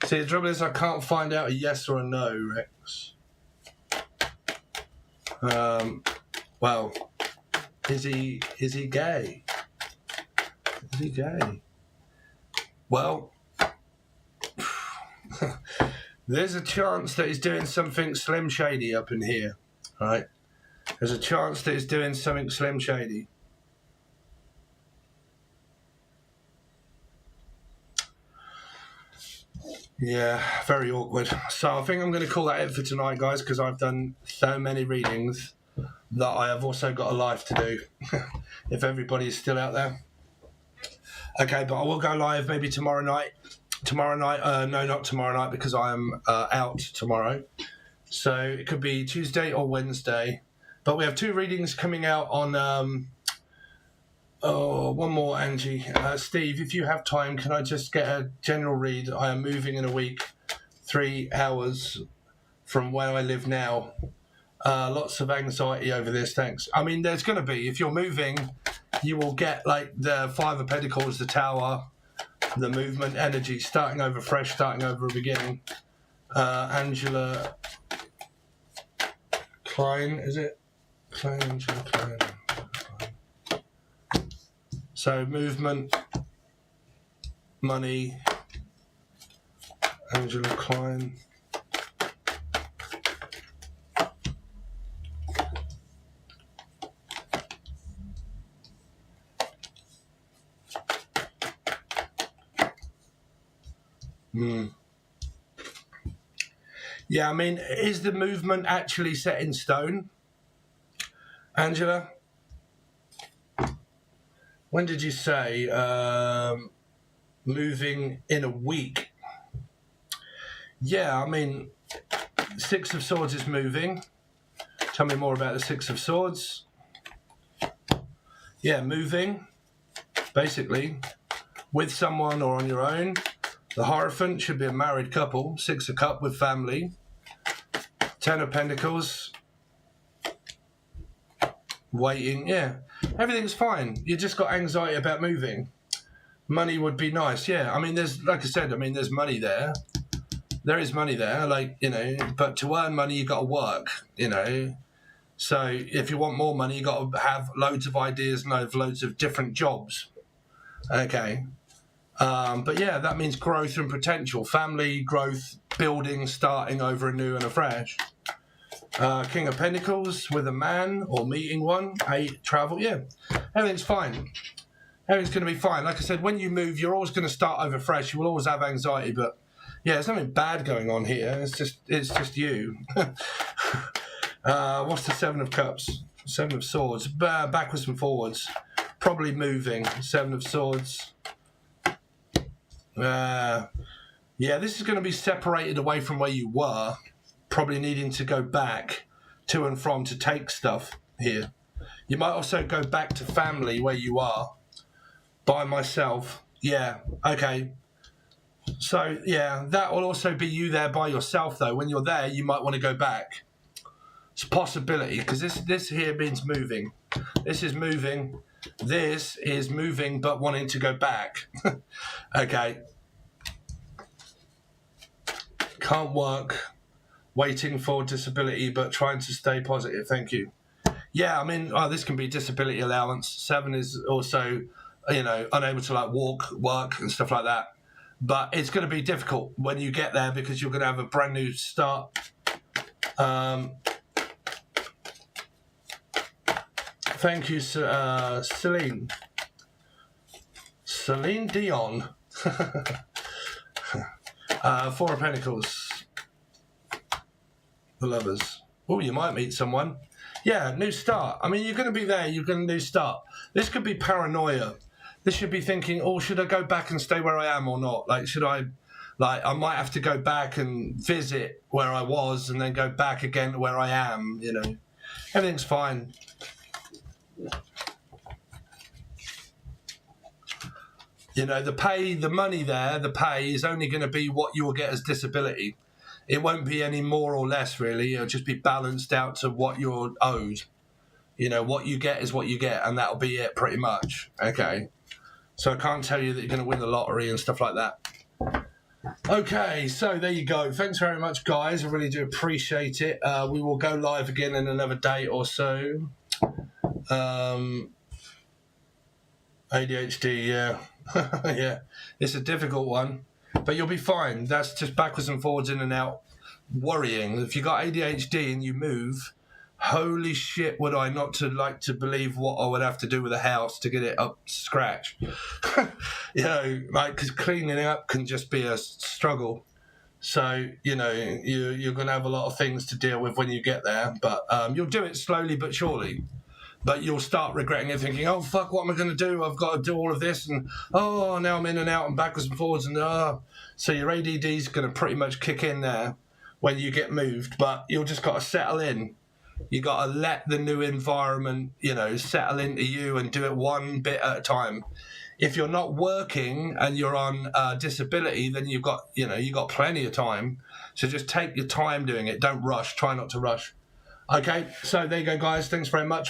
See, the trouble is I can't find out a yes or a no, Rex. Well, is he gay? Is he gay? Well, there's a chance that he's doing something slim shady up in here, right? There's a chance that he's doing something slim shady. Yeah, very awkward. So I think I'm going to call that it for tonight, guys, because I've done so many readings that I have also got a life to do, if everybody is still out there. Okay, but I will go live maybe tomorrow night. No, not tomorrow night, because I am out tomorrow. So it could be Tuesday or Wednesday. But we have 2 readings coming out on... one more, Angie. Steve, if you have time, can I just get a general read? I am moving in a week, 3 hours from where I live now. Lots of anxiety over this, thanks. I mean, there's going to be, if you're moving, you will get like the 5 of Pentacles, the Tower, the movement energy, starting over fresh, starting over a beginning. Angela Klein, is it? Angela Klein. So movement, money, Angela Klein. Yeah, I mean, is the movement actually set in stone, Angela? When did you say moving in a week? Yeah, I mean, 6 of Swords is moving. Tell me more about the 6 of Swords. Yeah, moving, basically, with someone or on your own. The Hierophant should be a married couple. 6 of Cups with family. 10 of Pentacles. Waiting, yeah. Everything's fine. You just got anxiety about moving. Money would be nice, yeah. I mean, there's, like I said, I mean, there's money there. there is money there, like, you know, but to earn money, you got to work, you know. So if you want more money, you got to have loads of ideas and have loads of different jobs. Okay. But yeah, that means growth and potential, family, growth, building, starting over anew and afresh. King of Pentacles with a man or meeting one. 8, travel. Yeah, everything's fine. Everything's going to be fine. Like I said, when you move, you're always going to start over fresh. You will always have anxiety, but yeah, there's nothing bad going on here. It's just you. What's the 7 of Cups? 7 of Swords. Backwards and forwards. Probably moving. 7 of Swords. Yeah, this is going to be separated away from where you were. Probably needing to go back to and from to take stuff here. You might also go back to family where you are. By myself. Yeah, okay. So, yeah, that will also be you there by yourself, though. When you're there, you might want to go back. It's a possibility, because this here means moving. This is moving. This is moving, but wanting to go back. Okay. Can't work. Waiting for disability, but trying to stay positive. Thank you. Yeah, I mean, this can be disability allowance. 7 is also, you know, unable to, like, walk, work, and stuff like that. But it's going to be difficult when you get there because you're going to have a brand new start. Thank you, Celine. Celine Dion. 4 of Pentacles. The Lovers. Oh, you might meet someone. Yeah, new start. I mean, you're going to be there. You're going to new start. This could be paranoia. This should be thinking, oh, should I go back and stay where I am or not? Like, should I, like, I might have to go back and visit where I was and then go back again to where I am, you know. Everything's fine. You know, the pay, the money there, the pay is only going to be what you will get as disability. It won't be any more or less, really. It'll just be balanced out to what you're owed. You know, what you get is what you get, and that'll be it pretty much. Okay. So I can't tell you that you're going to win the lottery and stuff like that. Okay, so there you go. Thanks very much, guys. I really do appreciate it. We will go live again in another day or so. ADHD, yeah. Yeah, it's a difficult one. But you'll be fine. That's just backwards and forwards, in and out, worrying. If you got ADHD and you move, holy shit, would I not to like to believe what I would have to do with a house to get it up to scratch. You know, like, because cleaning up can just be a struggle. So, you know, you're going to have a lot of things to deal with when you get there. But you'll do it slowly but surely. But you'll start regretting it, thinking, oh, fuck, what am I going to do? I've got to do all of this. And, oh, now I'm in and out and backwards and forwards. And, so your ADD is going to pretty much kick in there when you get moved. But you'll just got to settle in. You got to let the new environment, you know, settle into you and do it one bit at a time. If you're not working and you're on disability, then you've got, you know, you've got plenty of time. So just take your time doing it. Don't rush. Try not to rush. Okay, so there you go, guys. Thanks very much.